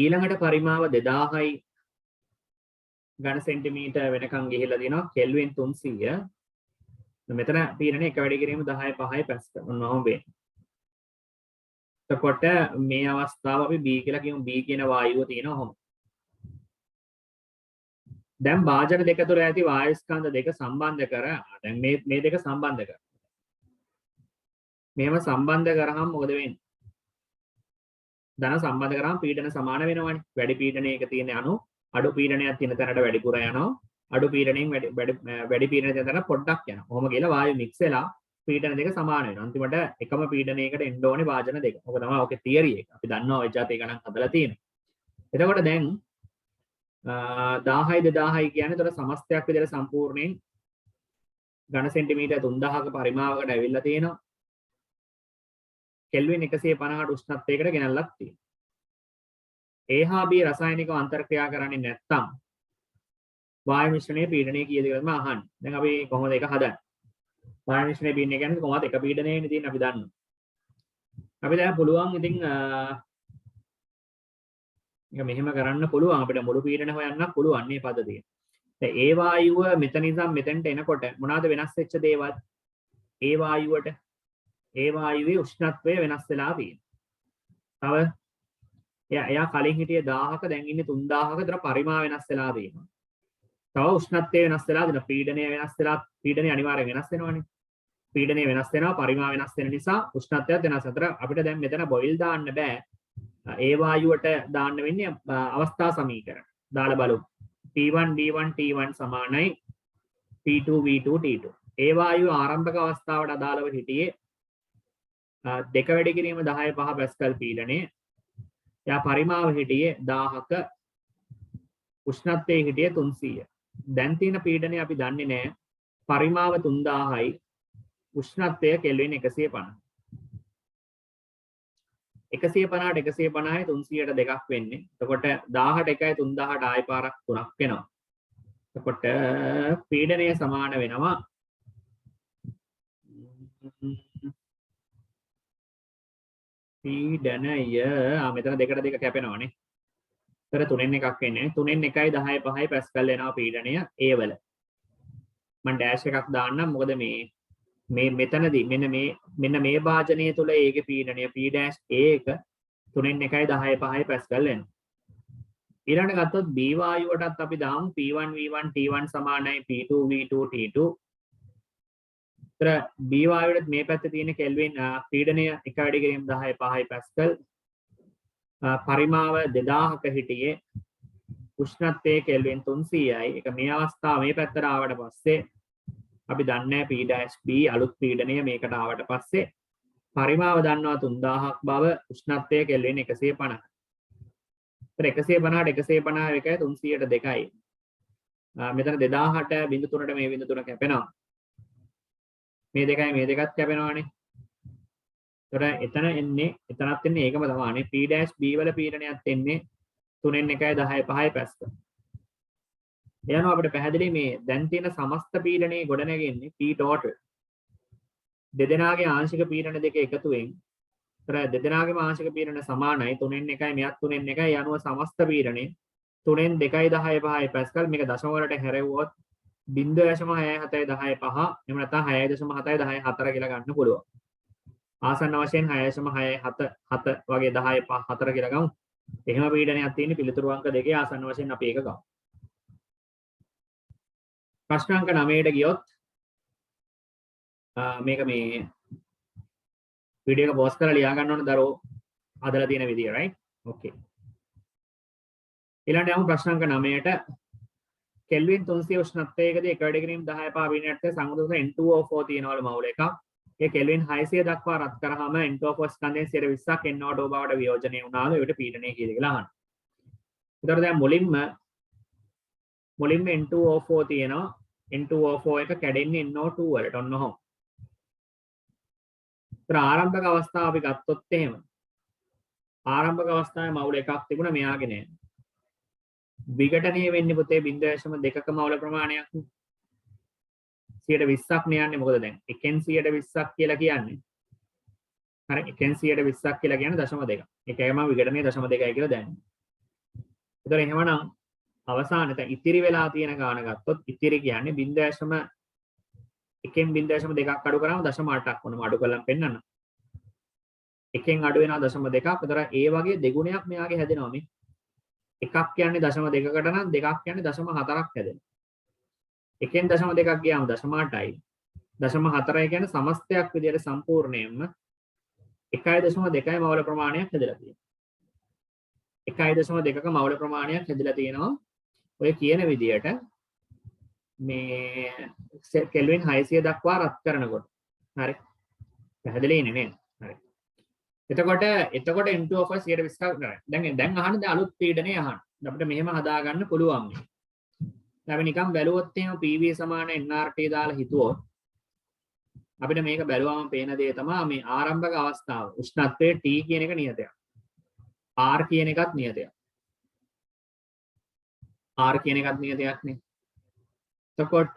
ඊළඟට පරිමාව 2000යි ඝන සෙන්ටිමීටර් වෙනකන් ගිහිල්ලා දිනවා කෙල්වින් 300. මෙතන පීඩනය 1 වැඩි කිරීම 10.5 පැස්කල් ඔන්නෝම වෙන්නේ. එතකොට මේ අවස්ථාව අපි B කියලා කියමු. B කියන වායුව තියෙනවා ඔහොම. දැන් භාජන දෙක තුර ඇති වායු ස්කන්ධ දෙක සම්බන්ධ කර දැන් මේ දෙක සම්බන්ධ කර. මේව සම්බන්ධ කරාම මොකද වෙන්නේ? ධන සම්බන්ධ කරාම පීඩන සමාන වෙනවනේ. වැඩි පීඩනයක තියෙන අණු අඩු පීඩනයක් තියෙන තැනට වැඩිපුර යනවා. අඩු පීඩනයෙන් වැඩි පීඩනයක් තියෙන තැනට පොඩ්ඩක් යනවා. කොහොම කියලා වායු මික්ස් වෙලා පීඩන දෙක සමාන වෙනවා. අන්තිමට එකම පීඩනයකට එන්න ඕනේ වාජන දෙක. ඔක තමයි ඔකේ තියරි එක. අපි දන්නවා ඔය જાතේ ගණන් හදලා තියෙනවා. එතකොට දැන් 1000යි 2000යි කියන්නේ ඒතර සමස්තයක් විදිහට සම්පූර්ණයෙන් ඝන සෙන්ටිමීටර් 3000ක පරිමාවකට ඇවිල්ලා තියෙනවා. කෙල්වින් 150ට උෂ්ණත්වයකට ගෙනල්ලක් තියෙනවා. A හා B රසායනිකව අන්තර්ක්‍රියා කරන්නේ නැත්නම් වායු මිශ්‍රණයේ පීඩනය කීයද කියලා තමයි අහන්නේ. දැන් අපි කොහොමද ඒක හදන්නේ? වායු මිශ්‍රණයේ පීඩනය කියන්නේ කොහොමද එක පීඩනයනේ තියෙන්නේ අපි දන්නවා. අපි දැන් පුළුවන් ඉතින් මේක මෙහෙම කරන්න පුළුවන් අපිට මුළු පීඩන හොයන්න පුළුවන් මේ පද්ධතිය. දැන් ඒ වායුව මෙතන ඉඳන් මෙතනට එනකොට මොනවාද වෙනස් වෙච්ච දේවල්? ඒ වායුවට ඒ වායුවේ උෂ්ණත්වය වෙනස් වෙලා තියෙනවා. තව එයා කලින් හිටියේ 1000ක දැන් ඉන්නේ 3000ක දර පරිමාව වෙනස් වෙලා තියෙනවා. තව උෂ්ණත්වය වෙනස් වෙලා දෙනවා. පීඩනය වෙනස් වෙලා පීඩනය අනිවාර්යෙන් වෙනස් වෙනවනේ. පීඩනය වෙනස් වෙනවා පරිමාව වෙනස් වෙන නිසා උෂ්ණත්වයත් වෙනස් වෙනවා. අපිට දැන් මෙතන බොයිල් දාන්න බෑ. ඒ වායුවට දාන්න වෙන්නේ අවස්ථා සමීකරණ. දාලා බලමු. T1 D1 T1 සමානයි P2 V2 T2. ඒ වායුව ආරම්භක අවස්ථාවට අදාළව හිටියේ 2 වැඩි කිරීම 10.5 පැස්කල් පීඩනය. එයා පරිමාව හිටියේ 1000ක උෂ්ණත්වයේ හිටියේ 300. දැන් තියෙන පීඩනය අපි දන්නේ නැහැ. පරිමාව 3000යි උෂ්ණත්වය කෙල්වින් 150. 150ට 150යි 300ට දෙකක් වෙන්නේ. එතකොට 1000ට 1යි 3000ට ආයි පාරක් 3ක් වෙනවා. එතකොට පීඩනය සමාන වෙනවා පීඩනය මෙතන දෙකට දෙක කැපෙනවානේ. ඒතර 3න් එකක් වෙන්නේ. 3න් 1යි 10යි 5යි පැස්කල් වෙනවා පීඩනය A වල. මම ඩෑෂ් එකක් දාන්නම්. මොකද මේ මෙතනදී මෙන්න මේ භාජනය තුල ඒකේ පීඩනය P dash A එක 3න් 1යි 10යි 5යි පැස්කල් වෙනවා. ඊළඟට ගත්තොත් B වායුවටත් අපි දාමු P1 V1 T1 සමානයි P2 V2 T2. ඒතර B වායුවට මේ පැත්තේ තියෙන කෙල්වින් පීඩනය 1 වැඩි කිරීම 10යි 5යි පැස්කල්. පරිමාව 2000ක හිටියේ උෂ්ණත්වයේ කෙල්වින් 300යි. ඒක මේ අවස්ථාව මේ පැත්තට ආවට පස්සේ අපි දන්නේ P dash B අලුත් පීඩනය මේකට ආවට පස්සේ පරිමාව දන්නවා 3000ක් බව උෂ්ණත්වයේ කෙල්වින් 150. ඒතර 150ට 150 එකයි 300ට 2යි. මෙතන 2000ට 0.3ට මේ 0.3 කැපෙනවා. මේ දෙකයි මේ දෙකත් කැපෙනවානේ. ඒතර එතනත් එන්නේ ඒකම තමයි. P dash B වල පීඩනයත් එන්නේ 3න් 1යි 10යි 5යි පැස්කල්. එයනවා අපිට පැහැදිලි මේ දැන් තියෙන සමස්ත පීඩනයේ ගොඩනැගෙන්නේ P total. දෙදෙනාගේ ආංශික පීඩන දෙක එකතුවෙන් දෙදෙනාගේම ආංශික පීඩන සමානයි 3න් 1යි මෙයත් 3න් 1යි යනුව සමස්ත පීඩනය 3න් 2යි 10යි 5යි පැස්කල්. මේක දශම වලට හැරෙවුවොත් 0.6710 5 එහෙම නැත්නම් 6.710 4 කියලා ගන්න පුළුවන්. ආසන්න වශයෙන් 6.67 වගේ 10 4 කියලා ගමු. එහෙම පීඩනයක් තියෙන පිළිතුරු අංක දෙකේ ආසන්න වශයෙන් අපි ඒක ගමු. ප්‍රශ්න අංක 9ට ගියොත් මේක මේ වීඩියෝ එක පොස් කරලා ලියා ගන්න ඕන දරෝ හදලා තියෙන විදිය right okay ඊළඟට යමු ප්‍රශ්න අංක 9ට කෙල්වින් 300 උෂ්ණත්වයකදී 1 වැඩි කිරීම 10 පහ විනාඩියට සංගුණක N2O4 තියෙනවලු මවුල එකක් ඒ කෙල්වින් 600 දක්වා රත් කරාම N2O4 ස්කන්ධයෙන් 20ක් NO2 බවට වියෝජනය වුණාලු ඒකට පීඩනය කීයද කියලා අහන්න. ඒතර දැන් මුලින්ම N2O4 තියෙනවා N2O4 එක කැඩෙන්නේ NO2 වලට ඔන්න ඔහොම. ආරම්භක අවස්ථාව අපි ගත්තොත් එහෙම ආරම්භක අවස්ථාවේ මවුල එකක් තිබුණා මෙයාගේ නෑ. විඝටනය වෙන්නේ පුතේ 0.2ක මවුල ප්‍රමාණයක්. 120ක් නේ යන්නේ මොකද දැන් 1න් 120ක් කියලා කියන්නේ. හරි 1න් 120ක් කියලා කියන්නේ 0.2. ඒකම විඝටනය 0.2යි කියලා දැනන්නේ. ඒතර එහෙමනම් අවසානයේ දැන් ඉතිරි වෙලා තියෙන ගාන ගත්තොත් ඉතිරි කියන්නේ 0.1න් 0.2ක් අඩු කරාම 0.8ක් වුණා. අඩු කරලා පෙන්නන්න. එකෙන් අඩු වෙනවා 0.2ක්. ඒතර ඒ වගේ දෙගුණයක් මෙයාගේ හැදෙනවා මේ. එකක් කියන්නේ 0.2කට නම් දෙකක් කියන්නේ 0.4ක් හැදෙනවා. එකෙන් 0.2ක් ගියාම 0.8යි. 0.4යි කියන්නේ සමස්තයක් විදියට සම්පූර්ණයෙන්ම 1.2යි මවුල ප්‍රමාණයක් හැදලා තියෙනවා. 1.2ක මවුල ප්‍රමාණයක් හැදලා තියෙනවා. ඔය කියන විදියට මේ කෙල්වින් 600 දක්වා රත් කරනකොට. හරි. පැහැදිලි නේද? හරි. එතකොට N2O4 120ක් කරා. දැන් අහන්න දැන් අලුත් පීඩනය අහන්න. අපිට මෙහෙම හදා ගන්න පුළුවන් මේ. අපි නිකන් බැලුවොත් එහෙම PV සමාන nRT දාලා හිතුවොත් අපිට මේක බැලුවම පේන දේ තමයි මේ ආරම්භක අවස්ථාව. උෂ්ණත්වයේ T කියන එක නියතයක්. R කියන එකත් නියතයක්. R කියන එකත් නියතයක් නේ. එතකොට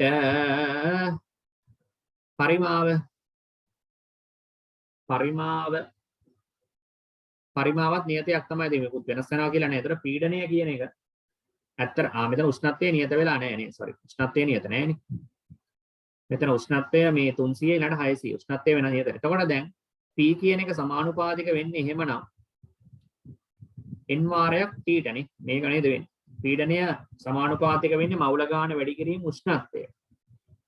පරිමාවත් නියතයක් තමයි දෙන්නේ. මොකුත් වෙනස් වෙනවා කියලා නෑ. ඒතර පීඩනය කියන එක ඇත්තට මෙතන උෂ්ණත්වයේ නියත වෙලා නෑ නේ. සෝරි. උෂ්ණත්වයේ නියත නෑනේ. මෙතන උෂ්ණත්වය මේ 300 ඊළඟට 600 උෂ්ණත්වය වෙන නියත. එතකොට දැන් P කියන එක සමානුපාතික වෙන්නේ එහෙමනම් n වාරයක් T ටනේ. මේක නේද වෙන්නේ. පීඩනය සමානුපාතික වෙන්නේ මවුල ගාන වැඩි කිරීම උෂ්ණත්වය.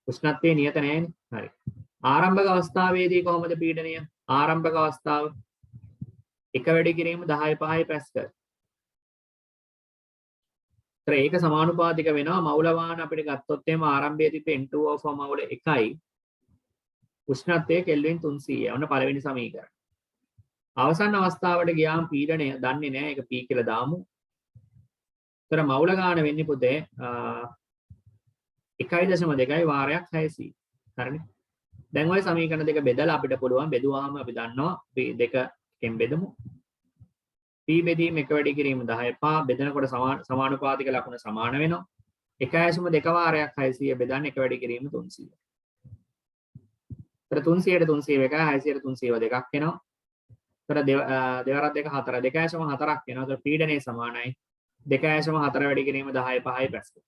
උෂ්ණත්වයේ නියත නෑනේ. හරි. ආරම්භක අවස්ථාවේදී කොහොමද පීඩනය? ආරම්භක අවස්ථාව 1 වැඩි කිරීම 10 5 පැස්කල්. ඒතර ඒක සමානුපාතික වෙනවා මවුල වාන අපිට ගත්තොත් එහෙම ආරම්භයේ තිබෙ N2O4 මවුල 1යි. උෂ්ණත්වය කෙල්වින් 300. ඔන්න පළවෙනි සමීකරණය. අවසන් අවස්ථාවට ගියාම පීඩනය දන්නේ නැහැ. ඒක P කියලා දාමු. ඒතර මවුල ගාන වෙන්නේ පුතේ 1.2යි වාරයක් 600. හරිනේ. දැන් ওই සමීකරණ දෙක බෙදලා අපිට පුළුවන් බෙදුවාම අපි දන්නවා අපි දෙකෙන් බෙදමු. p බෙදීම එක වැඩි කිරීම 10 5 බෙදනකොට සමානුපාතික ලකුණ සමාන වෙනවා. 1/2 දෙක වාරයක් 600 බෙදන්න එක වැඩි කිරීම 300. ඒතර 300ට 300 එක 600ට 302ක් එනවා. ඒතර දෙවරක් දෙක 4 2/4ක් එනවා. ඒතර පීඩනය සමානයි 2/4 වැඩි කිරීම 10 5යි පැස්කල්.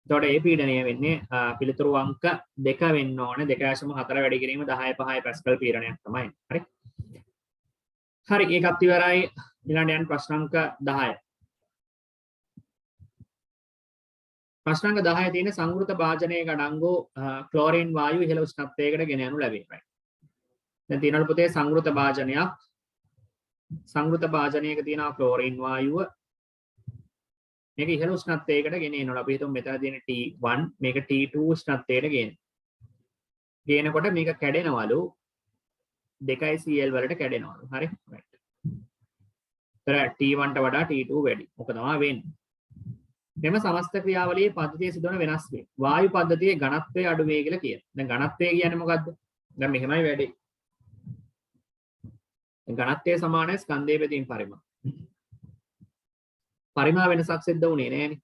එතකොට ඒ පීඩනය වෙන්නේ පිළිතුරු අංක 2 වෙන්න ඕනේ 2/4 වැඩි කිරීම 10 5යි පැස්කල් පීඩනයක් තමයි. හරි. හරි ඒකත් ඉවරයි. ඊළඟට යන ප්‍රශ්න අංක 10. ප්‍රශ්න අංක 10 තියෙන සංවෘත භාජනයක අඩංගු ක්ලෝරින් වායු ඉහළ උෂ්ණත්වයකට ගෙන යනු ලැබේ. දැන් තියෙනවා පුතේ සංවෘත භාජනයක්. සංවෘත භාජනයක තියෙනවා ක්ලෝරින් වායුව. මේක ඉහළ උෂ්ණත්වයකට ගෙන එනවා. අපි හිතමු මෙතන තියෙන T1 මේක T2 උෂ්ණත්වයට ගෙන. ගේනකොට මේක කැඩෙනවලු 2 Cl වලට කැඩෙනවලු. හරි. right. T1 ට වඩා T2 වැඩි. මොක තමයි වෙන්නේ? මෙම සමස්ත ක්‍රියාවලියේ පද්ධතිය සිදුවන වෙනස් වේ. වායු පද්ධතියේ ඝනත්වය අඩු වේ කියලා කියනවා. දැන් ඝනත්වය කියන්නේ මොකද්ද? දැන් මෙහෙමයි වැඩි. ඝනත්වය සමානයි ස්කන්ධයේ බෙදීම් පරිමාණ. පරිමාණ වෙනසක් සිද්ධ වුණේ නෑනේ.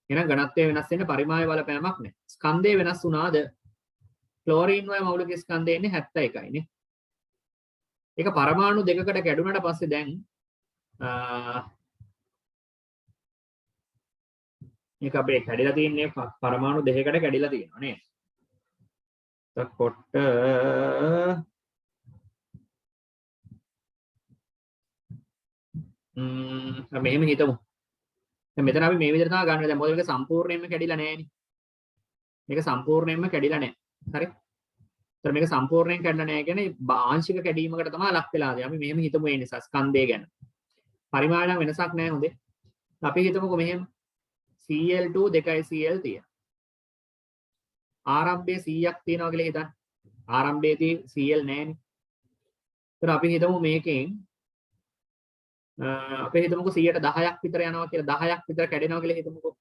එහෙනම් ඝනත්වය වෙනස් වෙන්න පරිමාණයේ බලපෑමක් නෑ. ස්කන්ධය වෙනස් වුණාද? ක්ලෝරින් වල මෞලික ස්කන්ධය ඉන්නේ 71යි නේ. ඒක පරමාණු දෙකකට කැඩුනට පස්සේ දැන් මේක අපේ කැඩිලා තියෙන්නේ පරමාණු දෙකකට කැඩිලා තියෙනවා නේද? එතකොට මෙහෙම හිතමු. දැන් මෙතන අපි මේ විදිහට තමයි ගන්න. දැන් මොකද මේක සම්පූර්ණයෙන්ම කැඩිලා නැහැනේ. මේක සම්පූර්ණයෙන්ම කැඩිලා නැහැ. හරි? ඒතර මේක සම්පූර්ණයෙන් කැඩලා නැහැ කියන්නේ ආංශික කැඩීමකට තමයි ලක් වෙලා තියෙන්නේ. අපි මෙහෙම හිතමු ඒ නිසා ස්කන්ධය ගැන. පරිමාණ වෙනසක් නැහැ හොඳේ. අපි හිතමුකෝ මෙහෙම Cl2 2යි Cl තියෙනවා. ආරම්භයේ 100ක් තියෙනවා කියලා හිතන්න. ආරම්භයේදී Cl නැහැනේ. ඒතර අපි හිතමු මේකෙන් අපි හිතමුකෝ 100ට 10ක් විතර යනවා කියලා 10ක් විතර කැඩෙනවා කියලා හිතමුකෝ.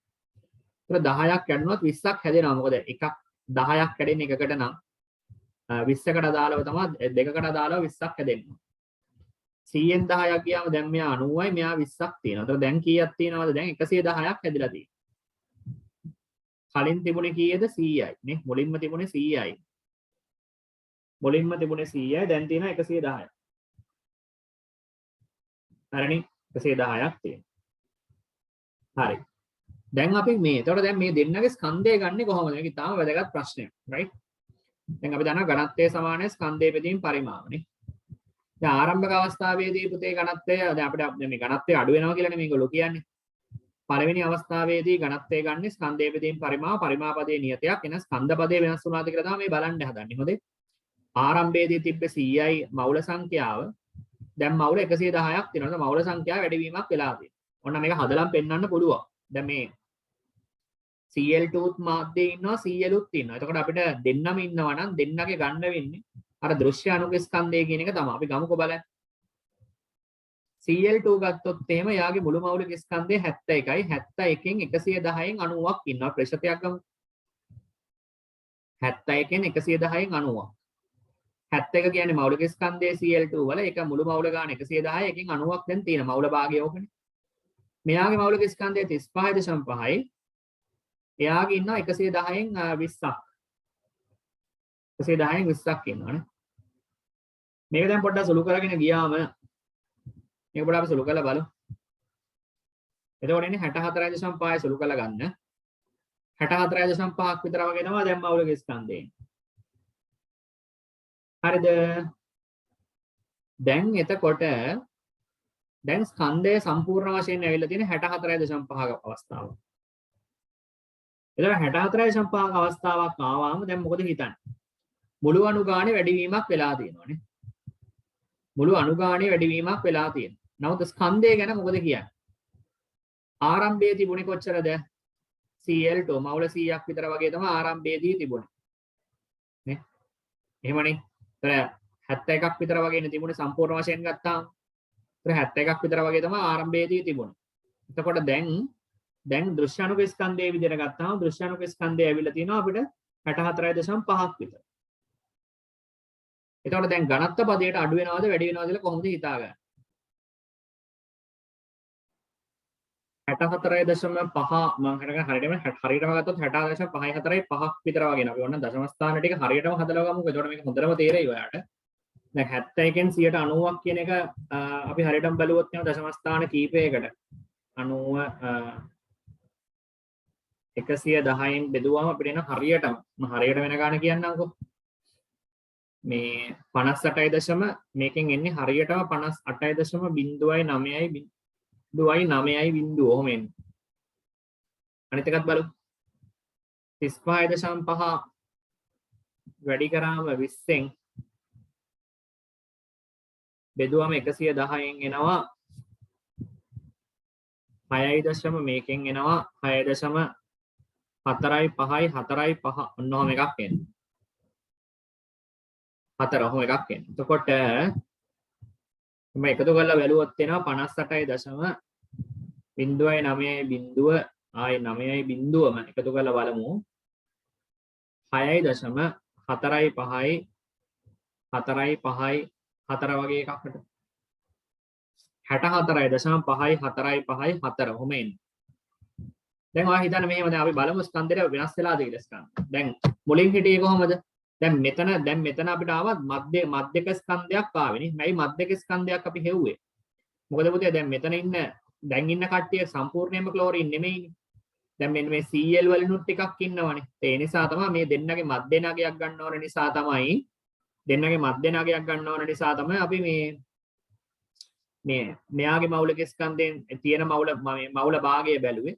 ඒතර 10ක් කැඩුණොත් 20ක් හැදෙනවා. මොකද එකක් 10ක් කැඩෙන්නේ එකකට නම් 20කට අදාළව තමයි දෙකකට අදාළව 20ක් හැදෙන්නේ. 100න් 10ක් ගියාම දැන් මෙයා 90යි මෙයා 20ක් තියෙනවා. ඒතර දැන් කීයක් තියෙනවද? දැන් 110ක් හැදිලා තියෙනවා. කලින් තිබුණේ කීයද 100යි නේ. මුලින්ම තිබුණේ 100යි. මුලින්ම තිබුණේ 100යි දැන් තියෙනවා 110යි. හරිනේ 110ක් තියෙනවා. හරි. දැන් අපි මේ එතකොට දැන් මේ දෙන්නගේ ස්කන්ධය ගන්නෙ කොහොමද? මේක ඉතාම වැදගත් ප්‍රශ්නයක්. right? දැන් අපි දන්නවා ඝනත්වය සමානයි ස්කන්ධයේ බෙදීම පරිමාණනේ. දැන් ආරම්භක අවස්ථාවේදී පුතේ ඝනත්වය දැන් අපිට මේ ඝනත්වය අඩු වෙනවා කියලානේ මේගොල්ලෝ කියන්නේ. පළවෙනි අවස්ථාවේදී ඝනත්වය ගන්න ස්කන්ධයේ බෙදීම පරිමාපදයේ නියතයක් එන ස්කන්ධ පදයේ වෙනස් වුණාද කියලා තමයි මේ බලන්න හදන්නේ. හොඳේ. ආරම්භයේදී තිබ්බ 100යි මවුල සංඛ්‍යාව දැන් මවුල 110ක් තියෙනවා. මවුල සංඛ්‍යාව වැඩිවීමක් වෙලා තියෙනවා. ඔන්න මේක හදලම් පෙන්වන්න පුළුවන්. දැන් මේ Cl2ත් මාධ්‍යයේ ඉන්නවා Clුත් ඉන්නවා. එතකොට අපිට දෙන්නම ඉන්නවා නම් දෙන්නගේ ගන්න වෙන්නේ අර දෘශ්‍ය අණුක ස්කන්ධය කියන එක තමයි. අපි ගමුකෝ බලන්න. Cl2 ගත්තොත් එහෙම යාගේ මුළු මෞලික ස්කන්ධය 71යි. 71න් 110න් 90ක් ඉන්නවා. ප්‍රතිශතයක් ගමු. 71න් 110න් 90ක්. 71 කියන්නේ මෞලික ස්කන්ධයේ Cl2 වල ඒක මුළු මෞල ගාන 110යි. එකෙන් 90ක් දැන් තියෙන මෞල භාගය ඕකනේ. මෙයාගේ මෞලික ස්කන්ධය 35.5යි. එයාගේ ඉන්නවා 110න් 20ක්. 110න් 20ක් ඉන්නවනේ. මේක දැන් පොඩ්ඩක් සුළු කරගෙන ගියාම මේක පොඩ්ඩක් අපි සුළු කරලා බලමු. එතකොට එන්නේ 64.5යි සුළු කරලා ගන්න. 64.5ක් විතර වගේ එනවා දැන් මෞලික ස්කන්ධයෙන්. හරිද? දැන් එතකොට දැන් ස්කන්ධය සම්පූර්ණ වශයෙන් ඇවිල්ලා තියෙන 64.5ක අවස්ථාව. එතකොට 64.5ක අවස්ථාවක් ආවම දැන් මොකද හිතන්නේ? මුළු අණු ගානේ වැඩිවීමක් වෙලා තියෙනවානේ. මුළු අණු ගානේ වැඩිවීමක් වෙලා තියෙනවා. නමුත් ස්කන්ධය ගැන මොකද කියන්නේ? ආරම්භයේ තිබුණේ කොච්චරද? Cl2 මවුල 100ක් විතර වගේ තමයි ආරම්භයේදී තිබුණේ. නේ? එහෙමනේ. ඒතර 71ක් විතර වගේනේ තිබුණේ සම්පූර්ණ වශයෙන් ගත්තාම. ඒතර 71ක් විතර වගේ තමයි ආරම්භයේදී තිබුණේ. එතකොට දැන් දෘශ්‍යානුක ස්කන්ධයේ විදිහට ගත්තාම දෘශ්‍යානුක ස්කන්ධය ඇවිල්ලා තියෙනවා අපිට 64.5ක් විතර. එතකොට දැන් ඝනත්ව පදයට අඩු වෙනවද වැඩි වෙනවද කියලා කොහොමද හිතාගන්නේ? 64.5 මම හිතගෙන හරියටම ගත්තොත් 66.54 5ක් විතර වගේ නේ. අපි ඔන්න දශම ස්ථාන ටික හරියටම හදලා ගමුකෝ. එතකොට මේක හොඳටම තේරෙයි ඔයාලට. දැන් 71න් 90ක් කියන එක අපි හරියටම බැලුවොත් එහෙනම් දශම ස්ථාන කීපයකට 90 110න් බෙදුවාම අපිට එන හරියටම හරියට වෙන ගාන කියන්නම්කෝ. මේ 58 මේකෙන් එන්නේ හරියටම 58.09යි 0.9යි ඔහොම එන්නේ. අනිත් එකත් බලමු. 35.5 වැඩි කරාම 20න් බෙදුවම 110න් එනවා 6 මේකෙන් එනවා 6.4යි 5යි 4යි 5 ඔන්නෝම එකක් එන්නේ. 4 ඔහොම එකක් එන්නේ. එතකොට මම එකතු කරලා බැලුවොත් එනවා 58.0.9 ආයේ 9යි බිඳුවම එකතු කරලා බලමු 6.4යි 5යි 4යි 5යි 4 වගේ එකකට 64.5යි 4යි 5යි 4 ඔහොම එන්නේ. දැන් ඔයා හිතන්න මෙහෙම දැන් අපි බලමු ස්කන්ධය වෙනස් වෙලාද කියලා ස්කන්ධ. දැන් මුලින් හිටියේ කොහොමද? දැන් මෙතන අපිට ආවත් මධ්‍යක ස්කන්ධයක් ආවෙනේ. මේයි මධ්‍යක ස්කන්ධයක් අපි හෙව්වේ. මොකද පුතේ දැන් මෙතන දැන් ඉන්න කට්ටිය සම්පූර්ණයෙන්ම ක්ලෝරින් නෙමෙයිනේ. දැන් මෙන්න මේ Cl වලිනුත් ටිකක් ඉන්නවනේ. ඒ නිසා තමයි මේ දෙන්නගේ මධ්‍ය නගයක් ගන්න ඕන නිසා තමයි අපි මේ මෙයාගේ මෞලික ස්කන්ධයෙන් තියෙන මෞල භාගය බැලුවේ.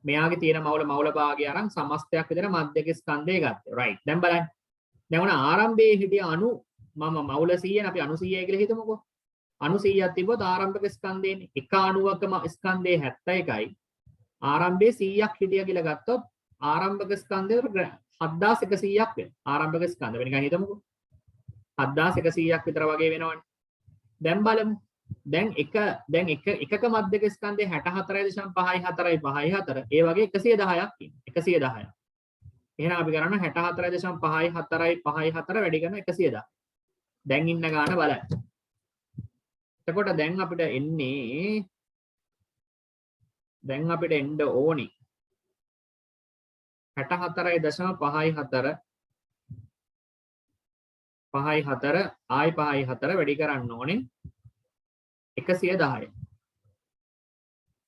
මෙයාගේ තියෙන මෞල භාගය අරන් සමස්තයක් විතර මධ්‍යක ස්කන්ධය ගත්තා. රයිට්. දැන් බලන්න. දැන් උන ආරම්භයේ හිටිය අණු මම මෞල 100න් අපි අණු 100යි කියලා හිතමුකෝ. අණු 100ක් තිබ්බොත් ආරම්භක ස්කන්ධයනේ. එක අණුවකම ස්කන්ධයේ 71යි. ආරම්භයේ 100ක් හිටිය කියලා ගත්තොත් ආරම්භක ස්කන්ධය 7100ක් වෙනවා. ආරම්භක ස්කන්ධ වෙන නිකන් හිතමුකෝ. 7100ක් විතර වගේ වෙනවනේ. දැන් බලමු. දැන් එකක මධ්‍යක ස්කන්ධය 64.5යි 4යි 5යි 4. ඒ වගේ 110ක් ඉන්නේ. 110ක්. එහෙනම් අපි කරන්න 64.5යි 4යි 5යි 4 වැඩි කරන 110. දැන් ඉන්න ගාන බලන්න. එතකොට දැන් අපිට එන්න ඕනි 64.5යි 4 5යි 4 ආයි 5යි 4 වැඩි කරන්න ඕනේ 110.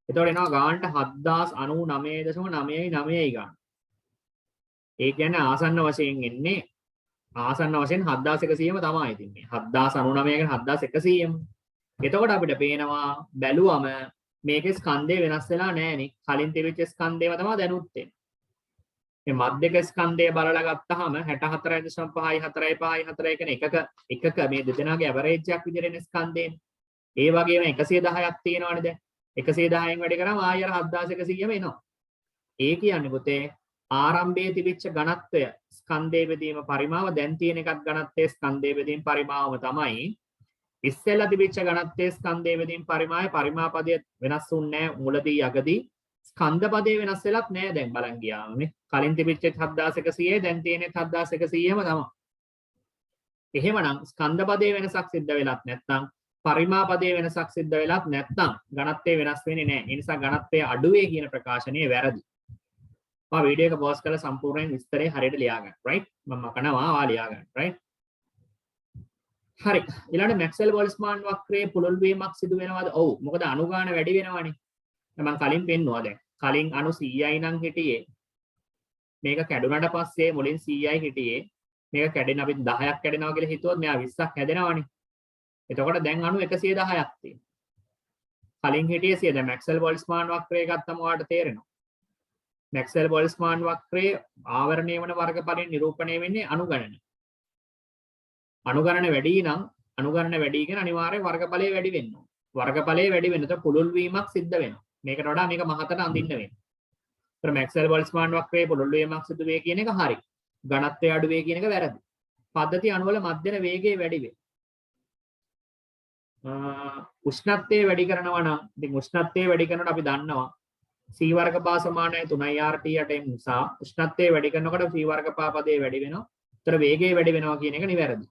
එතකොට එනවා ගානට 7099.999යි ගාන. ඒ කියන්නේ ආසන්න වශයෙන් එන්නේ ආසන්න වශයෙන් 7100ම තමයි ඉතින්නේ. 7099 කියන 7100ම. එතකොට අපිට පේනවා බැලුවම මේකේ ස්කන්ධය වෙනස් වෙලා නැහැනේ. කලින් තිබිච්ච ස්කන්ධේම තමයි දැනුත් වෙන්නේ. මේ මධ්‍යක ස්කන්ධය බලලා ගත්තාම 64.5යි 4යි 5යි 4යි කියන එකක මේ දෙදෙනාගේ ඇවරේජ් එකක් විදිහට එන ස්කන්ධේනේ. ඒ වගේම 110ක් තියෙනවනේ දැන්. 110න් වැඩි කරාම ආයෙ අර 7100ම එනවා. ඒ කියන්නේ පුතේ ආරම්භයේ තිබිච්ච ඝනත්වය ස්කන්ධයේ බෙදීම පරිමාව දැන් තියෙන එකත් ඝනත්වයේ ස්කන්ධයේ බෙදීම පරිමාවම තමයි. ඉස්සෙල්ලා තිබිච්ච ඝනත්වයේ ස්කන්ධයේ බෙදීම පරිමාපදයේ වෙනස් වුන්නේ නැහැ මුලදී යකදී. ස්කන්ධ පදේ වෙනස් වෙලත් නැහැ දැන් බලන් ගියාම මේ. කලින් තිබිච්ච 7100 දැන් තියෙන 7100ම තමයි. එහෙමනම් ස්කන්ධ පදේ වෙනසක් සිද්ධ වෙලත් නැත්නම් පරිමාපදයේ වෙනසක් සිද්ධ වෙලත් නැත්නම් ඝනත්වයේ වෙනස් වෙන්නේ නැහැ. ඒ නිසා ඝනත්වයේ අඩුවේ කියන ප්‍රකාශනය වැරදි. මම වීඩියෝ එක පොස් කරලා සම්පූර්ණයෙන් විස්තරේ හරියට ලියා ගන්න. රයිට්? මම කනවා ආ ලියා ගන්න. රයිට්? හරි. ඊළඟට මැක්ස්වෙල් බෝල්ට්ස්මාන් වක්‍රයේ පුළුල් වීමක් සිදු වෙනවද? ඔව්. මොකද අණු ගාන වැඩි වෙනවනේ. මම කලින් පෙන්නුවා දැන්. කලින් අණු 100යි නම් හිටියේ. මේක කැඩුනට පස්සේ මුලින් 100යි හිටියේ. මේක කැඩෙන අපි 10ක් කැඩෙනවා කියලා හිතුවොත් මෙයා 20ක් හැදෙනවනේ. එතකොට දැන් අණු 110ක් තියෙනවා. කලින් හිටියේ 100. දැන් මැක්ස්වෙල් බෝල්ට්ස්මාන් වක්‍රය ගත්තම ඔයාලට තේරෙනවා. මැක්ස්වෙල් බෝල්ට්ස්මාන් වක්‍රයේ ආවරණය වන වර්ගඵලයෙන් නිරූපණය වෙන්නේ අණු ගණන. අණු ගණන වැඩි නම් අණු ගණන වැඩි කියන අනිවාර්යයෙන් වර්ගඵලය වැඩි වෙන්න ඕන. වර්ගඵලය වැඩි වෙනකොට පුළුල් වීමක් සිද්ධ වෙනවා. මේකට වඩා මේක මහතට අඳින්න වෙනවා. ඒතර මැක්ස්වෙල් බෝල්ට්ස්මාන් වක්‍රයේ පුළුල් වීමක් සිදු වේ කියන එක හරි. ඝනත්වය අඩු වේ කියන එක වැරදි. පද්ධති අණු වල මධ්‍යන වේගය වැඩි වේ. උෂ්ණත්වය වැඩි කරනවා නම් ඉතින් උෂ්ණත්වය වැඩි කරනකොට අපි දන්නවා C වර්ග පා සමානයි 3යි RT 8 නිසා උෂ්ණත්වය වැඩි කරනකොට C වර්ග පා පදේ වැඩි වෙනවා. ඒතර වේගය වැඩි වෙනවා කියන එක නිවැරදි.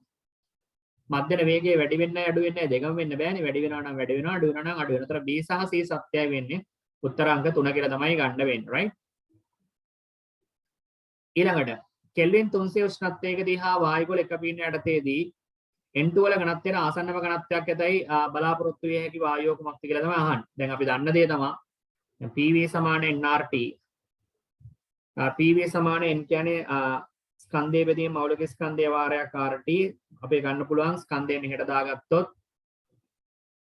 මධ්‍යම වේගය වැඩි වෙන්නේ අඩු වෙන්නේ දෙකම වෙන්න බෑනේ. වැඩි වෙනවා නම් වැඩි වෙනවා, අඩු වෙනවා නම් අඩු වෙනවා. ඒතර B සහ C සත්‍යයි වෙන්නේ. උත්තර අංක 3 කියලා තමයි ගන්න වෙන්නේ, right? ඊළඟට කෙල්වින් 300 උෂ්ණත්වයකදී හා වායුගෝල එක පීඩන යටතේදී N2 වල ඝනත්වයට ආසන්නම ඝනත්වයක් ඇතයි බලාපොරොත්තු විය හැකි වායුව කුමක්ද කියලා තමයි අහන්නේ. දැන් අපි දන්න දේ තමයි PV සමාන nRT. PV සමාන n කියන්නේ ස්කන්ධයේ බෙදීම මৌলিক ස්කන්ධයේ වාරයක් RT. අපි ගන්න පුළුවන් ස්කන්ධය මෙහෙට දාගත්තොත්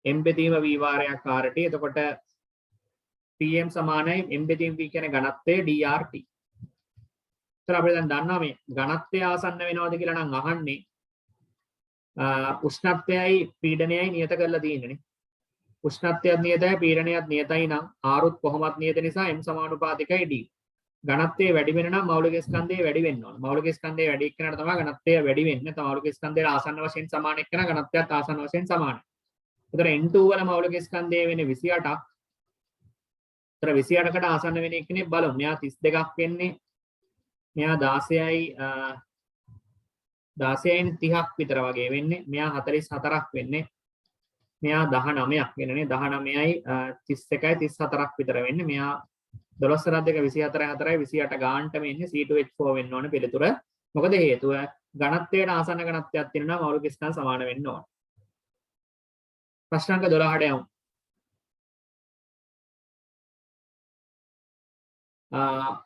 m බෙදීම v වාරයක් RT. එතකොට PM සමානයි m බෙදීම v කියන්නේ ඝනත්වය dRT. ඒතර අපි දැන් දන්නවා මේ ඝනත්වය ආසන්න වෙනවද කියලා නම් අහන්නේ උෂ්ණත්වයයි පීඩනයයි නියත කරලා තියෙන්නේ. උෂ්ණත්වයත් නියතයි පීඩනයත් නියතයි නම් R කොහොමත් නියත නිසා m සමානුපාතිකයි d. ඝනත්වය වැඩි වෙන නම් මৌলিক ස්කන්ධය වැඩි වෙන්න ඕන. මৌলিক ස්කන්ධය වැඩි එක්කනට තමයි ඝනත්වය වැඩි වෙන්නේ. නැත්නම් මৌলিক ස්කන්ධයට ආසන්න වශයෙන් සමාන එක්කන ඝනත්වයත් ආසන්න වශයෙන් සමානයි. ඒතර N2 වල මৌলিক ස්කන්ධය වෙන්නේ 28ක්. ඒතර 28කට ආසන්න වෙන එක්කනේ බලමු. මෙයා 32ක් වෙන්නේ. මෙයා 16යි 30ක් විතර වගේ වෙන්නේ. මෙයා 44ක් වෙන්නේ. මෙයා 19ක් වෙනනේ. 19යි 31යි 34ක් විතර වෙන්නේ. මෙයා 12 2 24 4යි 28 ගානටම එන්නේ C2H4 වෙන්න ඕනේ පිළිතුර. මොකද හේතුව ඝනත්වයට ආසන්න ඝනත්වයක් තියෙනවා මৌলিক ස්කන්ධ සමාන වෙන්න ඕන. ප්‍රශ්න අංක 12ට යමු.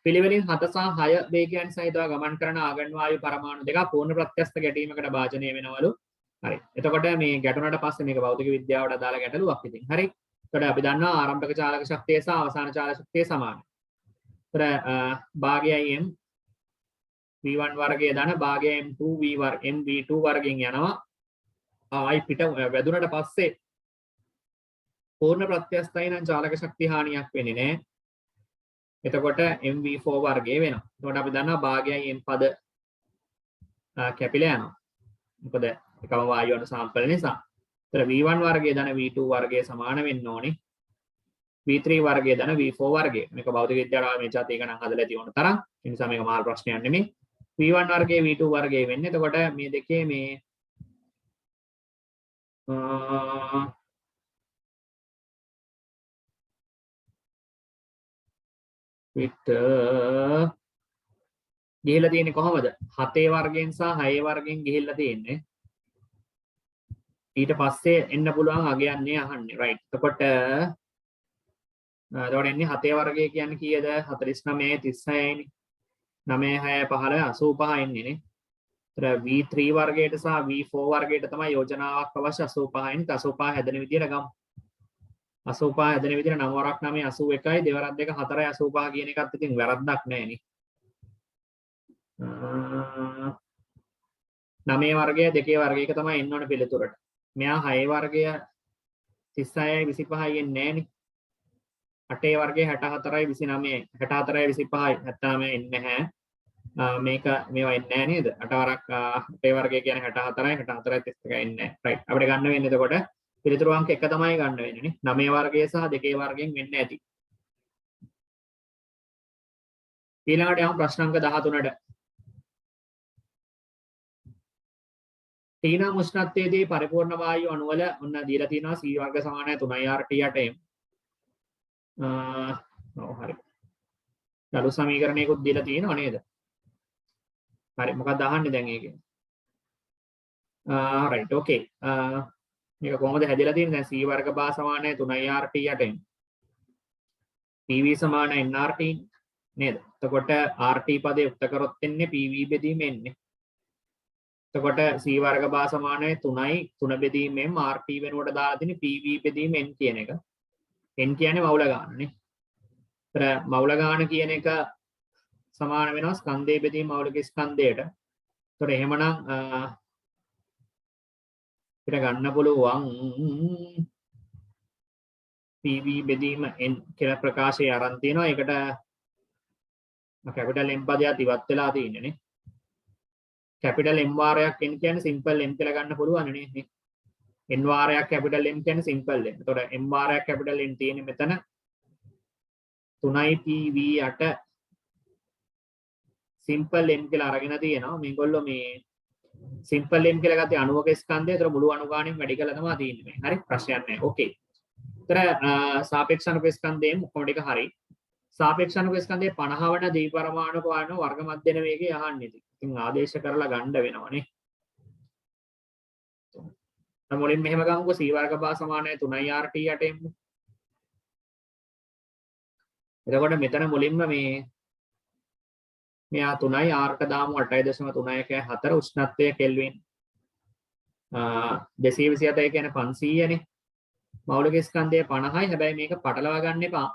පිළිවෙලින් 7 සහ 6 වේගයන් සහිතව ගමන් කරන ආගන් වායු පරමාණු දෙක පූර්ණ ප්‍රත්‍යස්ත ගැටීමකට භාජනය වෙනවලු. හරි. එතකොට මේ ගැටුණට පස්සේ මේක භෞතික විද්‍යාවට අදාළ ගැටලුවක් ඉතින්. හරි. එතකොට අපි දන්නවා ආරම්භක චාලක ශක්තිය සහ අවසාන චාලක ශක්තිය සමානයි. එතකොට භාගයයි m v1 වර්ගය ධන භාගයයි m2 v වර්ග m v2 වර්ගයෙන් යනවා. ආයි පිට වැදුනට පස්සේ පූර්ණ ප්‍රත්‍යස්තයි නම් චාලක ශක්තිය හානියක් වෙන්නේ නැහැ. එතකොට mv4 වර්ගය වෙනවා. එතකොට අපි දන්නවා භාගයයි m පද කැපිලා යනවා. මොකද එකම වායු අණු සාම්පල නිසා. ඒතර v1 වර්ගය ධන v2 වර්ගය සමාන වෙන්න ඕනේ. v3 වර්ගය ධන v4 වර්ගය. මේක භෞතික විද්‍යාවට මේ જાති ගණන් හදලා තියෙන තරම්. ඒ නිසා මේක මහා ප්‍රශ්නයක් නෙමෙයි. v1 වර්ගය v2 වර්ගය වෙන්නේ. එතකොට මේ දෙකේ මේ ගිහිල්ලා තියෙන්නේ කොහමද? 7 වර්ගයෙන් සහ 6 වර්ගයෙන් ගිහිල්ලා තියෙන්නේ. ඊට පස්සේ එන්න පුළුවන් අගයන්නේ අහන්නේ. right. එතකොට එන්නේ 7 වර්ගය කියන්නේ කීයද? 49 36යිනේ. 9 6 15 85 එන්නේ නේ. ඒතර v3 වර්ගයට සහ v4 වර්ගයට තමයි යෝජනාවක් අවශ්‍ය 85යිනේ. 85 හැදෙන විදියට ගමු. 85 හැදෙන විදියට 9 වරක් 9 81යි දෙවරක් 2 4යි 85 කියන එකත් ඉතින් වැරද්දක් නෑ නේ. 9 වර්ගය 2 වර්ගය එක තමයි එන්න ඕන පිළිතුරට. මෙයා 6 වර්ගය 36යි 25යි එන්නේ නෑනේ. 8 වර්ගය 64යි 29යි 64යි 25යි 79 එන්නේ නැහැ. මේක මේවා එන්නේ නැහැ නේද? 8 වරක් 8 වර්ගය කියන්නේ 64යි 64යි 31යි එන්නේ නැහැ. right. අපිට ගන්න වෙන්නේ එතකොට පිළිතුරු අංක 1 තමයි ගන්න වෙන්නේ නේ. 9 වර්ගය සහ 2 වර්ගයෙන් වෙන්න ඇති. ඊළඟට යමු ප්‍රශ්න අංක 13ට. තීන උෂ්ණත්වයේදී පරිපූර්ණ වායු අණු වල ඔන්න දීලා තියෙනවා C වර්ග සමානයි 3යි RT 8m. ඔව් හරි. දලු සමීකරණයකුත් දීලා තියෙනව නේද? හරි මොකක්ද අහන්නේ දැන් ඒකෙන්? right okay. මේක කොහොමද හැදලා තියෙන්නේ? දැන් C වර්ග බා සමානයි 3යි RT 8m. PV සමානයි nRT නේද? එතකොට RT පදේ උක්ත කරොත් එන්නේ PV බෙදීම එන්නේ. එතකොට C වර්ග බා සමානයි 3යි 3 බෙදීම m RT වෙනුවට දාලා තියෙන්නේ PV බෙදීම n කියන එක. n කියන්නේ මවුල ගාන නේ. ඒතර මවුල ගාන කියන එක සමාන වෙනවා ස්කන්ධයේ බෙදීම මවුලික ස්කන්ධයට. ඒතර එහෙමනම් අපිට ගන්න පුළුවන් PV බෙදීම n කියලා ප්‍රකාශය අරන් තියෙනවා. ඒකට කැපිටල් M පදයක් ඉවත් වෙලා තියෙන්නේ නේ. කැපිටල් M වාරයක් n කියන්නේ සිම්පල් m කියලා ගන්න පුළුවන් නේ. n වාරයක් කැපිටල් M කියන්නේ සිම්පල් m. එතකොට m වාරයක් කැපිටල් n තියෙන්නේ මෙතන 3යි PV 8 සිම්පල් m කියලා අරගෙන තියෙනවා. මේගොල්ලෝ මේ සිම්පල් m කියලා ගත්තේ අණුවක ස්කන්ධය. ඒතර මුළු අණු ගාණෙන් වැඩි කළා තමයි තියෙන්නේ. හරි ප්‍රශ්නයක් නැහැ. ඕකේ. ඒතර සාපේක්ෂ අණුක ස්කන්ධයෙන් ඔක්කොම ටික හරි. සාපේක්ෂ අණුක ස්කන්ධයේ 50 වන ද්විපරමාණුක වාහන වර්ග මධ්‍යන වේගය අහන්නේ. ඉතින් ආදේශ කරලා ගන්න වෙනවනේ. මුලින් මෙහෙම ගමුකෝ c වර්ග බා සමානයි 3rt යටෙන්. එතකොට මෙතන මුලින්ම මෙයා 3යි r ට දාමු 8.3114 උෂ්ණත්වය කෙල්වින් 227 කියන්නේ 500නේ. මෞලික ස්කන්ධය 50යි. හැබැයි මේක පටලවා ගන්න එපා.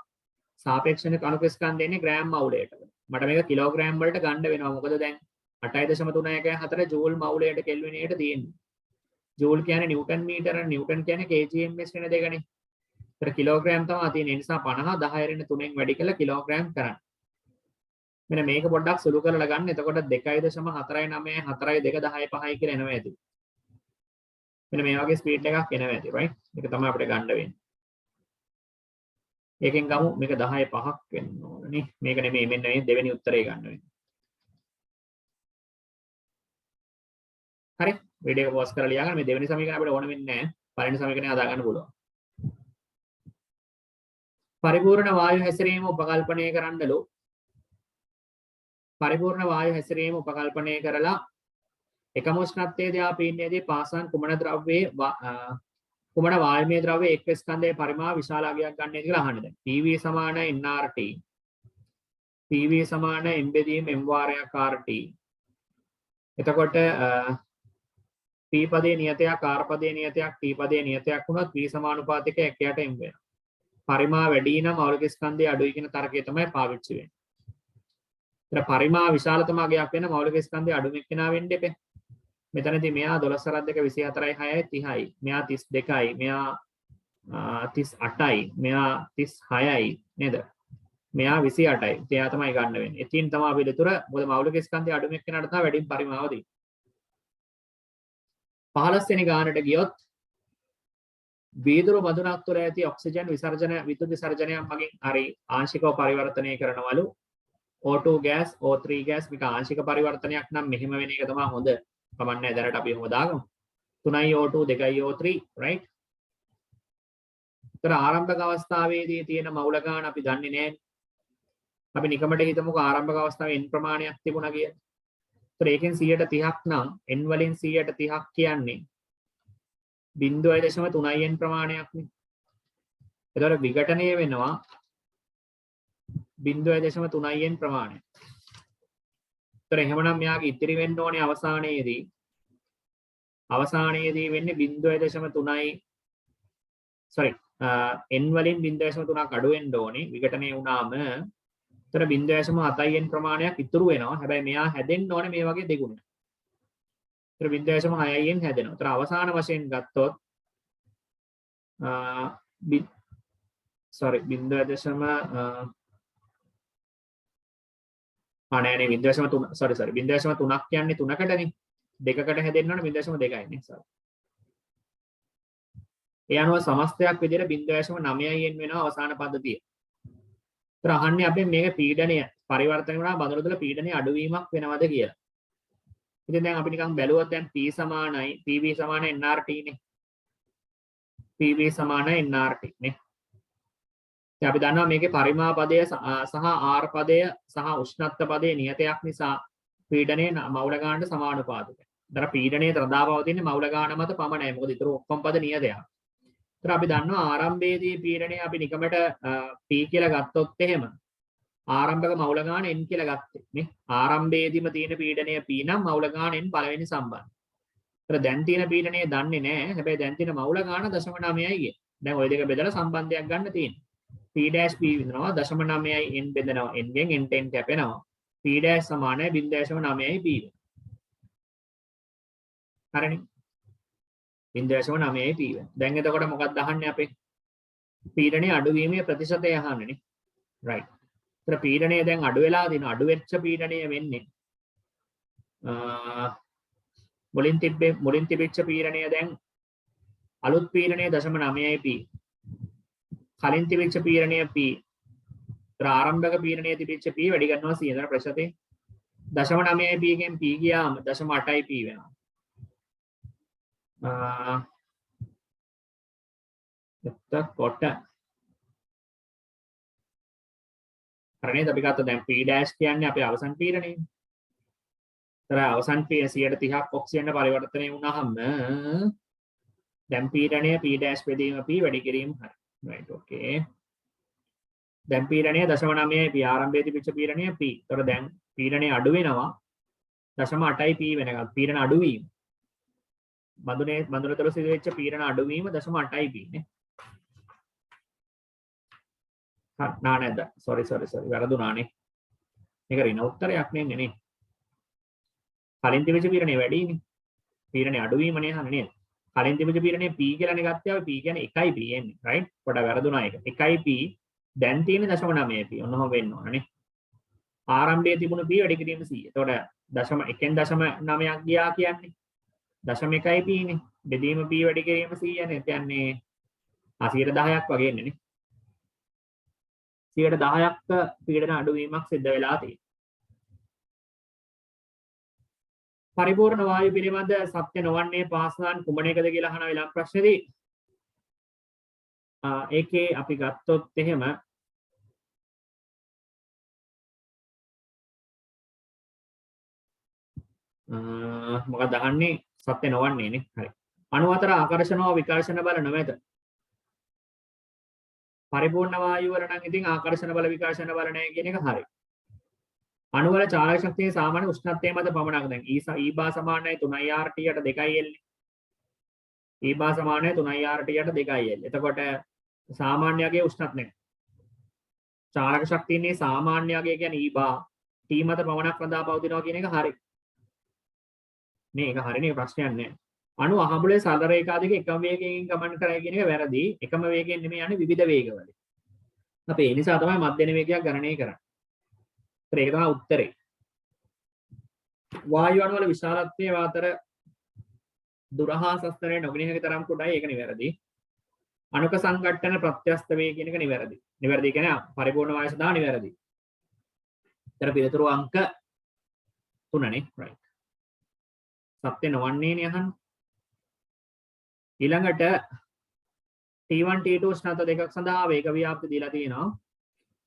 සාපේක්ෂ අණුක ස්කන්ධය ඉන්නේ ග්‍රෑම් මවුලයට. මට මේක කිලෝග්‍රෑම් වලට ගන්න වෙනවා. මොකද දැන් 8.314 ජූල් මවුලයට කෙල්විනයට තියෙන්නේ. ජූල් කියන්නේ නිව්ටන් මීටර, නිව්ටන් කියන්නේ kgms වෙන දෙකනේ. ඒතර කිලෝග්‍රෑම් තමයි තියෙන්නේ. ඒ නිසා 50 10 රින් 3ෙන් වැඩි කළා කිලෝග්‍රෑම් කරන්න. මෙන්න මේක පොඩ්ඩක් සුළු කරලා ගන්න. එතකොට 2.494210.5 කියලා එනවා ඇති. මෙන්න මේ වගේ ස්පීඩ් එකක් එනවා ඇති, right? මේක තමයි අපිට ගන්න වෙන්නේ. ඒකෙන් ගමු මේක 10.5ක් වෙන්න ඕනනේ. මේක නෙමෙයි මෙන්න මේ දෙවෙනි උත්තරේ ගන්න වෙන්නේ. හරි. වීඩියෝ එක පොස් කරලා ලියා ගන්න. මේ දෙවෙනි සමීකරණ අපිට ඕන වෙන්නේ නැහැ. පළවෙනි සමීකරණය හදා ගන්න පුළුවන්. පරිපූර්ණ වායු හැසිරීම උපකල්පනය කරන්නලු. පරිපූර්ණ වායු හැසිරීම උපකල්පනය කරලා එකම උෂ්ණත්වයේදී ආපීන්නේදී පාසන් කුමන ද්‍රව්‍යයේ කුමන වායමය ද්‍රව්‍යයේ එක් ස්කන්ධයේ පරිමාව විශාල අගයක් ගන්නේද කියලා අහන්නේ දැන්. PV සමාන nRT. PV සමාන m බෙදීම m වාරයක් RT. එතකොට P පදයේ නියතයක් R පදයේ නියතයක් T පදයේ නියතයක් වුණොත් V සමානුපාතික 1යට m වෙනවා. පරිමා වැඩි නම් මෞලික ස්කන්ධය අඩුයි කියන තර්කය තමයි පාවිච්චි වෙන්නේ. ඒතර පරිමා විශාලතම අගයක් වෙන මෞලික ස්කන්ධය අඩුම එක්කෙනා වෙන්න එපේ. මෙතනදී මෙයා 12 2 24යි 6යි 30යි. මෙයා 32යි. මෙයා 38යි. මෙයා 36යි නේද? මෙයා 28යි. එයා තමයි ගන්න වෙන්නේ. ඉතින් තමයි අපි දෙතුර මොකද මෞලික ස්කන්ධය අඩුම එක්කෙනාට තමයි වැඩිම පරිමාව දෙන්නේ. 15 වෙනි ගානට ගියොත් වීදුරු බඳුනක් තුළ ඇති ඔක්සිජන් විසර්ජන විදුලි විසර්ජනයක් මගින් හරි ආංශිකව පරිවර්තනය කරනවලු. O2 gas O3 gas මේක ආංශික පරිවර්තනයක් නම් මෙහෙම වෙන එක තමයි හොඳ. කමන්නේ දැනට අපි එහෙම දාගමු. 3යි O2 2යි O3 right. ඒතර ආරම්භක අවස්ථාවේදී තියෙන මවුල ගාන අපි දන්නේ නැහැ. අපි නිකමට හිතමුකෝ ආරම්භක අවස්ථාවේ n ප්‍රමාණයක් තිබුණා කියලා. ඒතර ඒකෙන් 130ක් නම් n වලින් 130ක් කියන්නේ 0.3n ප්‍රමාණයක් නේ. ඒතර විඝටනය වෙනවා 0.3n ප්‍රමාණය. ඒතර එහෙමනම් මෙයාගේ ඉතිරි වෙන්න ඕනේ අවසානයේදී වෙන්නේ 0.3යි sorry n වලින් 0.3ක් අඩු වෙන්න ඕනේ විඝටනය වුණාම. ඒතර 0.7n ප්‍රමාණයක් ඉතුරු වෙනවා. හැබැයි මෙයා හැදෙන්න ඕනේ මේ වගේ දෙගුණයක්. ඒතර 0.6n හැදෙනවා. ඒතර අවසාන වශයෙන් ගත්තොත් sorry 0.3 sorry 0.3ක් කියන්නේ 3කටනේ. දෙකකට හැදෙන්න ඕනේ 0.2යි නේ. sorry. ඒ අනුව සමස්තයක් විදිහට 0.9n වෙනවා අවසාන පද්ධතිය. ඒතර අහන්නේ අපි මේක පීඩනය පරිවර්තන වුණා බඳුන තුළ පීඩනය අඩුවීමක් වෙනවද කියලා. ඉතින් දැන් අපි නිකන් බැලුවොත් දැන් P සමානයි PV සමානයි nRT නේ. PV සමානයි nRT නේ. ඉතින් අපි දන්නවා මේකේ පරිමා පදය සහ R පදය සහ උෂ්ණත්ව පදයේ නියතයක් නිසා පීඩනයේ මවුල ගානට සමානුපාතිකයි. ඒතර පීඩනයේ ත්‍රදාපවතින්නේ මවුල ගාන මත පමණයි. මොකද ඊටු ඔක්කොම පද නියතයක්. ඒතර අපි දන්නවා ආරම්භයේදී පීඩනය අපි නිකමට P කියලා ගත්තොත් එහෙම ආරම්භක මවුල ගාන n කියලා ගත්තේ නේ. ආරම්භයේදීම තියෙන පීඩනය P නම් මවුල ගාන n පළවෙනි සම්බන්ධ. ඒතර දැන් තියෙන පීඩනය දන්නේ නැහැ. හැබැයි දැන් තියෙන මවුල ගාන 0.9යි. දැන් ওই දෙක බෙදලා සම්බන්ධයක් ගන්න තියෙනවා. P' P විඳිනවා 0.9යි n බෙදනවා n ගෙන් n n කැපෙනවා. P' සමානයි 0.9යි P. හරිනේ. 0.9යි P. දැන් එතකොට මොකක්ද අහන්නේ අපේ? පීඩනයේ අඩුවීමේ ප්‍රතිශතය අහන්නේ නේ. right. ඒතර පීඩනය දැන් අඩු වෙලා දින අඩු වෙච්ච පීඩනය වෙන්නේ මුලින් තිබිච්ච පීඩනය දැන් අලුත් පීඩනය 0.9යි P. කලින් තිබිච්ච පීඩනය P. ඒතර ආරම්භක පීඩනයේ තිබිච්ච P වැඩි කරනවා 100 ප්‍රතිශතේ 0.9යි P ගෙන් P ගියාම 0.8යි P වෙනවා. එතකොට හරිනේ අපි ගත්තා දැන් P dash කියන්නේ අපේ අවසන් පීඩනය. ඒතර අවසන් පීඩන 130ක් ඔක්සිජන් පරිවර්තනය වුණාම දැන් පීඩනය P dash බෙදීම P වැඩි කිරීම හරි. right okay. දැන් පීඩනය 0.9යි P ආරම්භයේදී පිච්ච පීඩනය P. ඒතර දැන් පීඩනය අඩු වෙනවා 0.8යි P වෙනකම්. පීඩන අඩු වීම. බඳුන තුළ සිදු වෙච්ච පීඩන අඩු වීම 0.8යි P නේ. නා නැද්ද? sorry වැරදුනානේ. මේක ඍණ උත්තරයක් නෙන්නේ නේ. කලින් තිබිච්ච පීඩනය වැඩිනේ. පීඩනය අඩු වීමනේ අහන්නේ නේද? කලින් තිබිච්ච පීඩනය P කියලානේ ගත්තේ. අපි P කියන්නේ 1යි P එන්නේ. right? පොඩ්ඩක් වැරදුනා ඒක. 1යි P දැන් තියෙන්නේ 0.9යි P. ඔන්නම වෙන්න ඕන නේ. ආරම්භයේ තිබුණු P වැඩි කිරීම 100. එතකොට 0.9ක් ගියා කියන්නේ 0.1යි P නේ. බෙදීම P වැඩි කිරීම 100 නේ. කියන්නේ 10%ක් වගේ එන්නේ නේ. 10%ක් පීඩන අඩුවීමක් සිද්ධ වෙලා තියෙනවා. පරිපූර්ණ වායු පිළිබඳ සත්‍ය නොවන්නේ පහසුවන් කුමන එකද කියලා අහන වෙලාව ප්‍රශ්නේදී ඒකේ අපි ගත්තොත් එහෙම මොකක්ද අහන්නේ සත්‍ය නොවන්නේ නේ. හරි. අණු අතර ආකර්ෂණ හෝ විකර්ෂණ බල නොමැත. පරිපූර්ණ වායු වල නම් ඉතින් ආකර්ෂණ බල විකර්ෂණ බල නැහැ කියන එක හරි. අණු වල චාලක ශක්තිය සාමාන්‍ය උෂ්ණත්වය මත පමණක්. දැන් E බා සමානයි 3RT යට 2L. E බා සමානයි 3RT යට 2L. එතකොට සාමාන්‍යයේ උෂ්ණත් නැහැ. චාලක ශක්තියනේ සාමාන්‍යයේ කියන්නේ E බා T මත පමණක් රඳා පවතිනවා කියන එක හරි. නේ ඒක හරිනේ ප්‍රශ්නයක් නැහැ. අණු අහඹුලේ සරල රේඛා දෙක එකම වේගයෙන් ගමන් කරයි කියන එක වැරදි. එකම වේගයෙන් නෙමෙයි යන්නේ විවිධ වේගවල. අපි ඒ නිසා තමයි මධ්‍යම වේගයක් ගණනය කරන්නේ. ඒක තමයි උත්තරේ. වායු අණු වල විශාලත්වයේ අතර දුරහා සස්තරේ නොගිනි හැකි තරම් කුඩායි. ඒක නිවැරදි. අණුක සංඝට්ටන ප්‍රත්‍යස්ත වේ කියන එක නිවැරදි. නිවැරදි කියන්නේ පරිපූර්ණ වායු සඳහා නිවැරදි. ඊතර පිළිතුරු අංක 3 නේ. right. සත්‍ය නොවන්නේ නේ අහන්නේ. ඊළඟට T1 T2 උෂ්ණත්ව දෙකක් සඳහා වේග ව්‍යාප්ති දීලා තියෙනවා.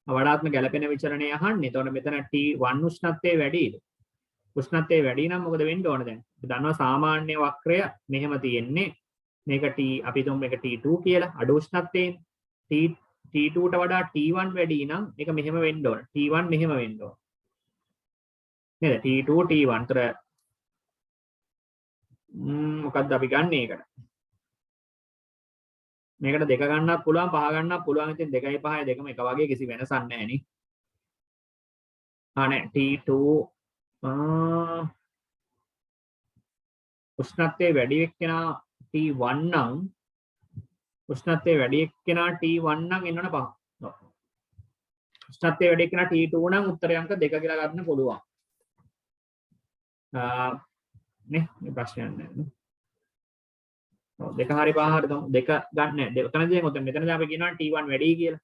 වඩාත්ම ගැළපෙන විචලනය අහන්නේ. එතකොට මෙතන T1 උෂ්ණත්වයේ වැඩිද? උෂ්ණත්වයේ වැඩි නම් මොකද වෙන්න ඕන දැන්? අපි දන්නවා සාමාන්‍ය වක්‍රය මෙහෙම තියෙන්නේ. මේක T අපි තුමු මේක T2 කියලා. අඩු උෂ්ණත්වයේ T2ට වඩා T1 වැඩි නම් මේක මෙහෙම වෙන්න ඕන. T1 මෙහෙම වෙන්න ඕන. නේද? T2 T1 තර මොකක්ද අපි ගන්න ඒකට? මේකට දෙක ගන්නත් පුළුවන් පහ ගන්නත් පුළුවන්. ඉතින් 2යි 5යි දෙකම එක වගේ කිසි වෙනසක් නැහැ නේ. නෑ T2 උෂ්ණත්වයේ වැඩි එක්කෙනා T1 නම් උෂ්ණත්වයේ වැඩි එක්කෙනා T1 නම් එන්නවනේ 5. උෂ්ණත්වයේ වැඩි එක්කෙනා T2 නම් උත්තරය අංක 2 කියලා ගන්න පුළුවන්. නේ මේ ප්‍රශ්නයක් නැහැ. දෙක හරි පහ හරි දෙක ගන්න නැහැ. උතනදී මෙතනදී අපි කියනවා T1 වැඩි කියලා.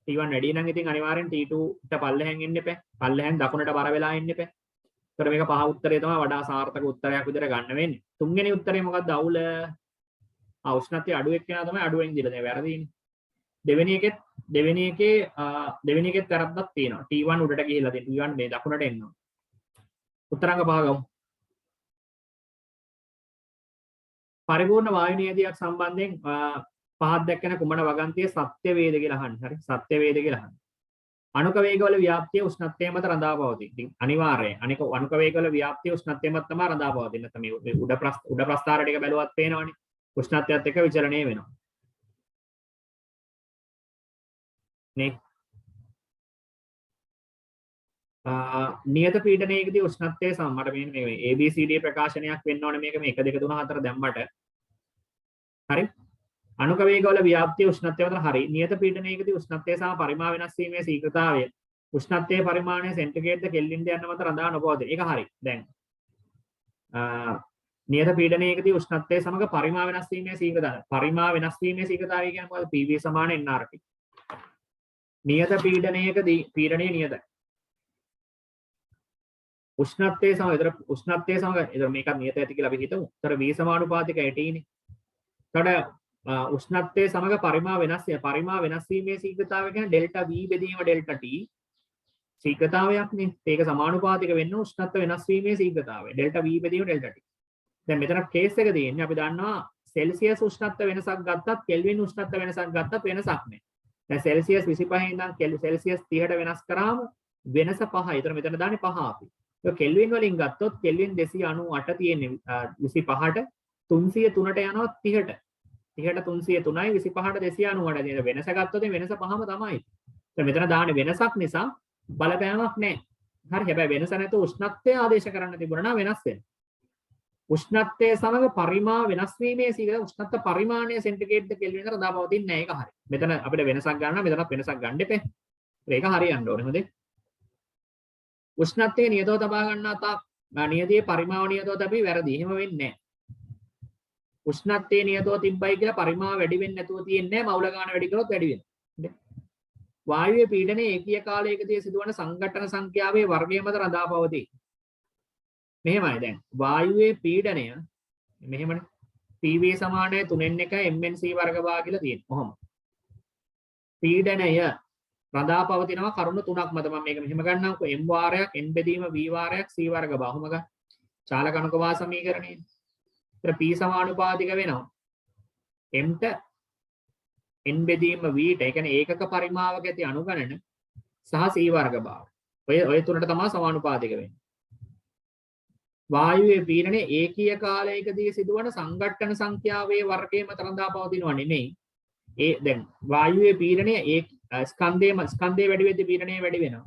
T1 වැඩි නම් ඉතින් අනිවාර්යෙන් T2ට පල්ලෙහෙන් එන්න එපා. පල්ලෙහෙන් දකුණට බර වෙලා එන්න එපා. ඒතර මේක පහ උත්තරේ තමයි වඩා සාර්ථක උත්තරයක් විදිහට ගන්න වෙන්නේ. තුන්වෙනි උත්තරේ මොකක්ද අවුල? උෂ්ණත්වය අඩු එක්කෙනා තමයි අඩුවෙන් දීලා තියෙන්නේ. වැරදීනේ. දෙවෙනි එකේ වැරද්දක් තියෙනවා. T1 උඩට ගිහිල්ලා තියෙනවා. T1 මේ දකුණට එනවා. උත්තරංග පහ ගමු. පරිපූර්ණ වායු නියදියක් සම්බන්ධයෙන් පහක් දැක්කන කුමන වගන්තිය සත්‍ය වේද කියලා අහන්නේ. හරි සත්‍ය වේද කියලා අහන්නේ. අණුක වේගවල ව්‍යාප්තිය උෂ්ණත්වය මත රඳා පවතී. ඉතින් අනිවාර්යයෙන් අණුක වේගවල ව්‍යාප්තිය උෂ්ණත්වය මත තමයි රඳා පවතින්නේ. නැත්නම් මේ උඩ ප්‍රස්ථාර ටික බැලුවත් පේනවනේ. උෂ්ණත්වයත් එක්ක විචලනය වෙනවා. නේ නියත පීඩනයකදී උෂ්ණත්වයේ මට මේ ABCD ප්‍රකාශනයක් වෙන්න ඕනේ මේක මේ 1 2 3 4 දැම්මට හරි අණුක වේගවල ව්‍යාප්තිය උෂ්ණත්වය අතර හරි නියත පීඩනයකදී උෂ්ණත්වය සහ පරිමා වෙනස් වීමේ ශීඝ්‍රතාවය උෂ්ණත්වයේ පරිමාණය සෙන්ටිග්‍රේඩ්ද කෙල්වින්ද යන මත රඳා නොපවතී. ඒක හරි. දැන් නියත පීඩනයකදී උෂ්ණත්වයේ සමග පරිමා වෙනස් වීමේ ශීඝ්‍රතාවය. පරිමා වෙනස් වීමේ ශීඝ්‍රතාවය කියන්නේ මොකද? PV = nRT. නියත පීඩනයකදී පීඩනය නියතයි. උෂ්ණත්වයේ සමග ඒතර උෂ්ණත්වයේ සමග ඒතර මේකත් නියත ඇති කියලා අපි හිතමු. ඒතර V සමානුපාතිකයි T නේ. එතකොට උෂ්ණත්වයේ සමග පරිමා වෙනස් වෙන පරිමා වෙනස් වීමේ ශීඝ්‍රතාවය කියන්නේ ඩෙල්ටා V බෙදීම ඩෙල්ටා T ශීඝ්‍රතාවයක්නේ. ඒක සමානුපාතික වෙන්න උෂ්ණත්ව වෙනස් වීමේ ශීඝ්‍රතාවය ඩෙල්ටා V බෙදීම ඩෙල්ටා T. දැන් මෙතන කේස් එක තියෙන්නේ අපි දන්නවා සෙල්සියස් උෂ්ණත්ව වෙනසක් ගත්තත් කෙල්වින් උෂ්ණත්ව වෙනසක් ගත්තත් වෙනසක් නැහැ. දැන් සෙල්සියස් 25 ඉඳන් සෙල්සියස් 30ට වෙනස් කරාම වෙනස 5යි. ඒතර මෙතන දාන්නේ 5 අපි. ඒක කෙල්වින් වලින් ගත්තොත් කෙල්වින් 298 තියෙන්නේ 25ට 303ට යනවා 30ට. 30ට 303යි 25ට 298. නේද? වෙනස ගත්තොත් වෙනස 5ම තමයි. ඒතර මෙතන දාන්නේ වෙනසක් නිසා බලපෑමක් නැහැ. හරි. හැබැයි වෙනස නැතුව උෂ්ණත්වය ආදේශ කරන්න තිබුණා නම් වෙනස් වෙනවා. උෂ්ණත්වයේ සමග පරිමා වෙනස් වීමේ සීගල උෂ්ණත්ව පරිමාණය සෙන්ටිග්‍රේඩ් කෙල්වින් විතර දාපවතින්නේ නැහැ. ඒක හරි. මෙතන අපිට වෙනසක් ගන්න මෙතනත් වෙනසක් ගන්න එපේ. ඒක හරියන්න ඕනේ. හොඳේ. උෂ්ණත්වයේ නියතව තබා ගන්නා තාක් නියතයේ පරිමාව නියතව තබි වැරදි. එහෙම වෙන්නේ නැහැ. උෂ්ණත්වයේ නියතව තිබ්බයි කියලා පරිමාව වැඩි වෙන්නේ නැතුව තියෙන්නේ නැහැ. මවුල ගන්න වැඩි කරොත් වැඩි වෙනවා. වායුවේ පීඩනයේ ඒකීය කාලයකදී සිදුවන සංඝටන සංඛ්‍යාවේ වර්ගය මත රඳා පවතී. මෙහෙමයි දැන් වායුවේ පීඩනය මෙහෙමනේ PV සමානයි 3n 1 MnC වර්ග භාගිලා තියෙනවා. කොහොම පීඩනය රඳා පවතිනවා කරුණු තුනක් මත මම මේක මෙහෙම ගන්නම්කෝ m වාරයක් n බෙදීම v වාරයක් c වර්ග බහුම ගන්න. චාලක අනුකවා සමීකරණය. ඒතර p සමානුපාතික වෙනවා m ට n බෙදීම v ට. ඒ කියන්නේ ඒකක පරිමාවක ඇති අනුගණන සහ c වර්ග භාග. ඔය තුනට තමයි සමානුපාතික වෙන්නේ. වායුවේ පීඩනය ඒකීය කාලයකදී සිදුවන සංඝට්ටන සංඛ්‍යාවේ වර්ගය මත රඳා පවතිනවා නෙමෙයි. ඒ දැන් වායුවේ පීඩනය ඒ ස්කන්ධයේ වැඩි වෙද්දී පීඩනය වැඩි වෙනවා.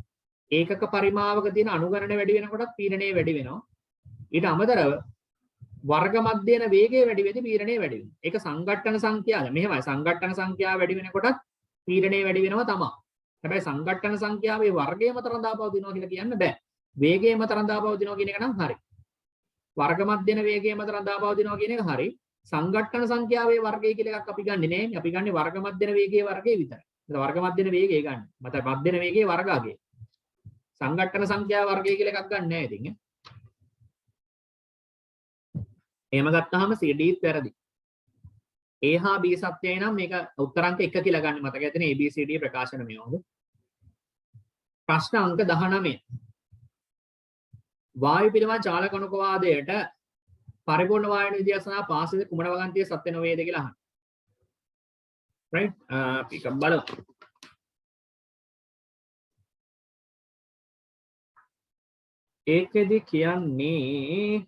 ඒකක පරිමාවක තියෙන අනුගණන වැඩි වෙනකොටත් පීඩනය වැඩි වෙනවා. ඊට අමතරව වර්ග මධ්‍යන වේගය වැඩි වෙද්දී පීඩනය වැඩි වෙනවා. ඒක සංඝට්ටන සංඛ්‍යාව. මෙහෙමයි සංඝට්ටන සංඛ්‍යාව වැඩි වෙනකොටත් පීඩනය වැඩි වෙනවා තමයි. හැබැයි සංඝට්ටන සංඛ්‍යාවේ වර්ගය මත රඳා පවතිනවා කියලා කියන්න බෑ. වේගය මත රඳා පවතිනවා කියන එක නම් හරි. වර්ග මධ්‍යන වේගය මත රඳා පවතිනවා කියන එක හරි. සංඝට්ටන සංඛ්‍යාවේ වර්ගය කියලා එකක් අපි ගන්නෙ නෑ. අපි ගන්නේ වර්ග මධ්‍යන වේගයේ වර්ගය විතරයි. ඒක වර්ග මධ්‍යන වේගය ගන්න. මත මධ්‍යන වේගයේ වර්ගාගේ. සංඝට්ටන සංඛ්‍යාව වර්ගය කියලා එකක් ගන්න නෑ ඉතින්. එහෙම ගත්තාම CDත් වැරදි. A හා B සත්‍යය නම් මේක උත්තරංක 1 කියලා ගන්න මතක ඇතිනේ ABCD ප්‍රකාශන මේවද. ප්‍රශ්න අංක 19. වායු පිළිබඳ චාලක අනුකවාදයට පරිපූර්ණ වායු නිදර්ශනා පාසල කුමන වගන්තිය සත්‍ය නොවේද කියලා අහන්න. right පික බලමු. ඒකෙදි කියන්නේ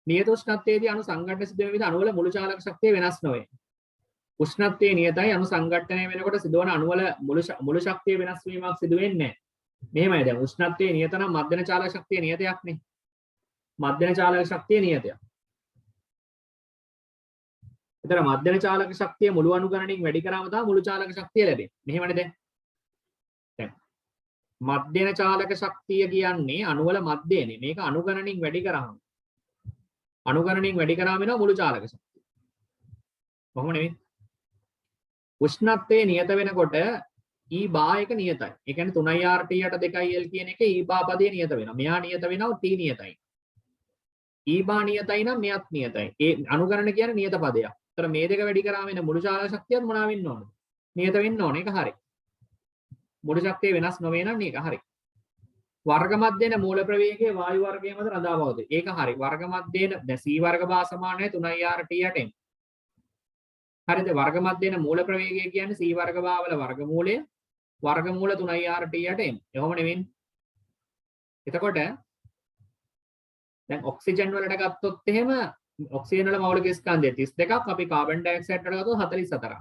නියත උෂ්ණත්වයේදී අණු සංඝටන සිදුවීම විදිහ අණු වල මුළු චාලක ශක්තිය වෙනස් නොවේ. උෂ්ණත්වයේ නියතයි අණු සංඝටනය වෙනකොට සිදුවන අණු වල මුළු ශක්තිය වෙනස් වීමක් සිදු වෙන්නේ නැහැ. මෙහෙමයි දැන් උෂ්ණත්වයේ නියත නම් මධ්‍යන චාලක ශක්තිය නියතයක් නේ. මධ්‍යන චාලක ශක්තිය නියතයක්. ඒතර මධ්‍යන චාලක ශක්තිය මුළු අනුගණනින් වැඩි කරාම තමයි මුළු චාලක ශක්තිය ලැබෙන්නේ. මෙහෙමනේ දැන්. දැන් මධ්‍යන චාලක ශක්තිය කියන්නේ අණු වල මධ්‍යනේ. මේක අනුගණනින් වැඩි කරාම අනුගණනින් වැඩි කරාම වෙනවා මුළු චාලක ශක්තිය. කොහොම නෙවෙයි. උෂ්ණත්වයේ නියත වෙනකොට E බා එක නියතයි. ඒ කියන්නේ 3IRT යට 2IL කියන එක E බා පදේ නියත වෙනවා. මෙහා නියත වෙනවා T නියතයි. E බා නියතයි නම් මෙයත් නියතයි. ඒ අනුගණන කියන්නේ නියත පදයක්. ඒතර මේ දෙක වැඩි කරාම වෙන මුළු චාලක ශක්තියත් මොනවා වෙන්න ඕනද? නියත වෙන්න ඕනේ. ඒක හරි. මුළු ශක්තිය වෙනස් නොවේ නම් මේක හරි. වර්ග මධ්‍යන මූල ප්‍රවේගයේ වායු වර්ගයේ මත රඳා පවතී. ඒක හරි. වර්ග මධ්‍යන දැන් C වර්ග බා සමානයි 3IRT යටෙන්. හරිද? වර්ග මධ්‍යන මූල ප්‍රවේගය කියන්නේ C වර්ග බා වල වර්ගමූලය වර්ගමූල 3IRT යටෙන්. එහෙම නෙවෙයි. එතකොට දැන් ඔක්සිජන් වලට ගත්තොත් එහෙම ඔක්සිජන් වල මෞලික ස්කන්ධය 32ක් අපි කාබන් ඩයොක්සයිඩ් වලට ගත්තොත් 44ක්.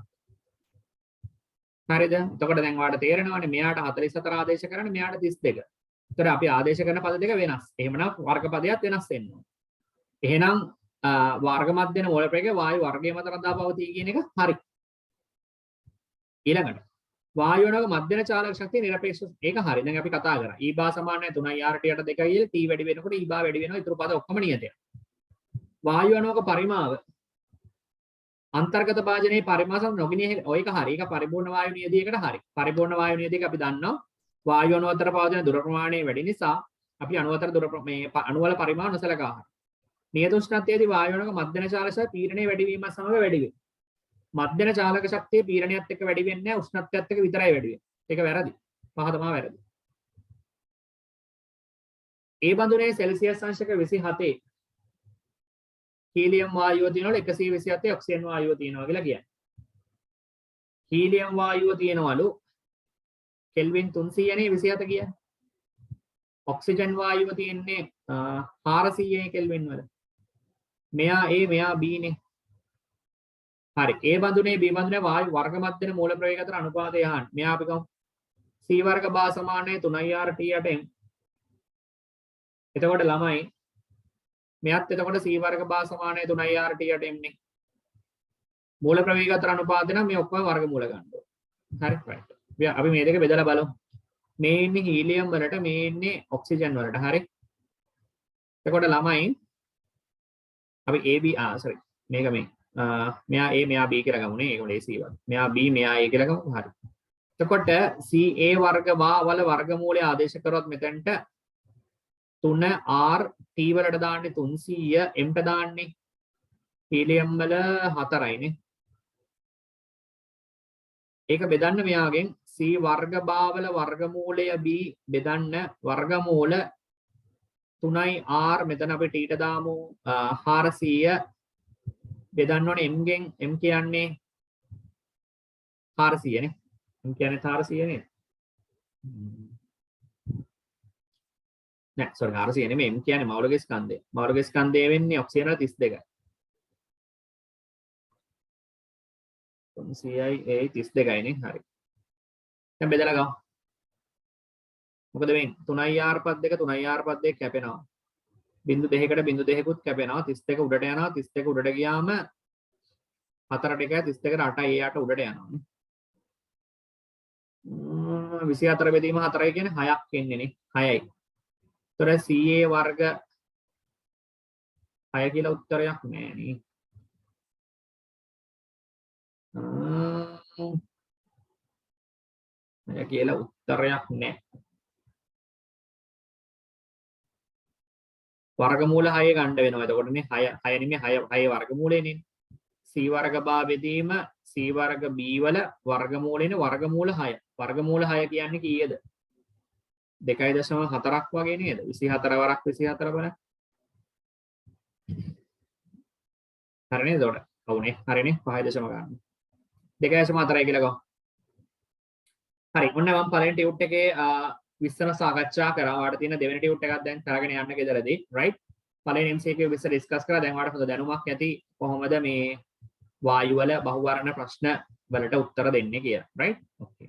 හරිද? එතකොට දැන් ඔයාලට තේරෙනවානේ මෙයාට 44 ආදේශ කරන්නේ මෙයාට 32. ඒතර අපි ආදේශ කරන පද දෙක වෙනස්. එහෙමනම් වර්ග පදයක් වෙනස් වෙන්න ඕනේ. එහෙනම් වර්ග මධ්‍යන මූල ප්‍රවේගය වායු වර්ගයේ මත රඳා පවතී කියන එක හරි. ඊළඟට වායු වලක මධ්‍යන චාලක ශක්තිය නිරපේක්ෂ ඒක හරි. දැන් අපි කතා කරා. E බා සමානයි 3IRT යට 2IL T වැඩි වෙනකොට E බා වැඩි වෙනවා. ඊටු පද ඔක්කොම නියතයි. වායු අණුවක පරිමාව අන්තර්ගත භාජනයේ පරිමාසම් නොගිනිය ඔයක හරි. ඒක පරිපූර්ණ වායු නියතියකට හරි. පරිපූර්ණ වායු නියතියක අපි දන්නවා වායු අණු අතර පවතින දුර ප්‍රමාණය වැඩි නිසා අපි අණු අතර දුර මේ අණු වල පරිමාණ නොසලකා හරිනවා. නියත උෂ්ණත්වයේදී වායුවක මධ්‍යන චාලක සහ පීඩනයේ වැඩිවීම සමග වැඩි වේ. මධ්‍යන චාලක ශක්තිය පීඩනයත් එක්ක වැඩි වෙන්නේ නැහැ උෂ්ණත්වයත් එක්ක විතරයි වැඩි වෙන්නේ. ඒක වැරදි. පහ තමයි වැරදි. ඒ බඳුනේ සෙල්සියස් අංශක 27 හීලියම් වායුව තියෙනවලු 127 ඔක්සිජන් වායුව තියෙනවා කියලා කියන්නේ. හීලියම් වායුව තියෙනවලු කෙල්වින් 300 නේ 27 කියන්නේ. ඔක්සිජන් වායුව තියෙන්නේ 400 කෙල්වින් වල. මෙයා A මෙයා B නේ. හරි. A බඳුනේ B බඳුනේ වායු වර්ග මධ්‍යන මූල ප්‍රවේග අතර අනුපාතය අහන්න. මෙයා අපි ගමු. C වර්ග බා සමානයි 3R T8M. එතකොට ළමයි මෙයත් එතකොට C වර්ග බා සමානයි 3R T8M නේ. මූල ප්‍රවේග අතර අනුපාතය නම් මේ ඔක්කොම වර්ගමූල ගන්න ඕනේ. හරි right. අපි මේ දෙක බෙදලා බලමු. මේ ඉන්නේ හීලියම් වලට මේ ඉන්නේ ඔක්සිජන් වලට. හරි. එතකොට ළමයි අපි AB sorry මේක මේ මෙයා A මෙයා B කියලා ගමුනේ. ඒකට AC වල. මෙයා B මෙයා A කියලා ගමු. හරි. එතකොට CA වර්ග වල වර්ගමූලය ආදේශ කරොත් මෙතනට 3R T වලට දාන්නේ 300 M ට දාන්නේ හීලියම් වල 4යිනේ. ඒක බෙදන්න මෙයාගෙන් C වර්ග බාවල වර්ගමූලය B බෙදන්න වර්ගමූල 3R මෙතන අපි T ට දාමු 400 බෙදන්න ඕනේ M ගෙන් M කියන්නේ 400 නේ. M කියන්නේ 400 නේද? නෑ sorry 400 නෙමෙයි M කියන්නේ මෞලික ස්කන්ධය. මෞලික ස්කන්ධය වෙන්නේ ඔක්සිජන් වල 32යි. 300යි A 32යි නේ. හරි. දැන් බෙදලා ගමු. මොකද වෙන්නේ? 3R පද දෙක 3R පද දෙක කැපෙනවා. බිංදු දෙකකට බිංදු දෙකකුත් කැපෙනවා. 32 උඩට යනවා. 32 උඩට ගියාම 4ට එකයි 32ට 8යි එයාට උඩට යනවා. 24 බෙදීම 4යි කියන්නේ 6ක් එන්නේ නේ. 6යි. ඒතර CA වර්ග 6 කියලා උත්තරයක් නෑ නේ. කියලා උත්තරයක් නෑ. වර්ගමූල 6 ගන්න වෙනවා. එතකොටනේ 6 නෙමෙයි 6 වර්ගමූලෙනේ. C වර්ග බා බෙදීම C වර්ග B වල වර්ගමූලෙනේ වර්ගමූල 6. වර්ගමූල 6 කියන්නේ කීයද? 2.4ක් වගේ නේද? 24 වරක් 24 බලන්න. හරිනේ එතකොට. ඔව්නේ. හරිනේ 5.0 ගන්න. 2.4යි කියලා ගමු. හරි. ඔන්න මම පළවෙනි ටියුට් එකේ විස්තර සාකච්ඡා කරා. ඔයාලට තියෙන දෙවෙනි ටියුට් එකක් දැන් කරගෙන යන්න ගෙදරදී. right? පළවෙනි MCQ විස්තර ඩිස්කස් කරා. දැන් ඔයාලට හොඳ දැනුමක් ඇති කොහොමද මේ වායු වල බහුවර්ණ ප්‍රශ්න වලට උත්තර දෙන්නේ කියලා. right? okay.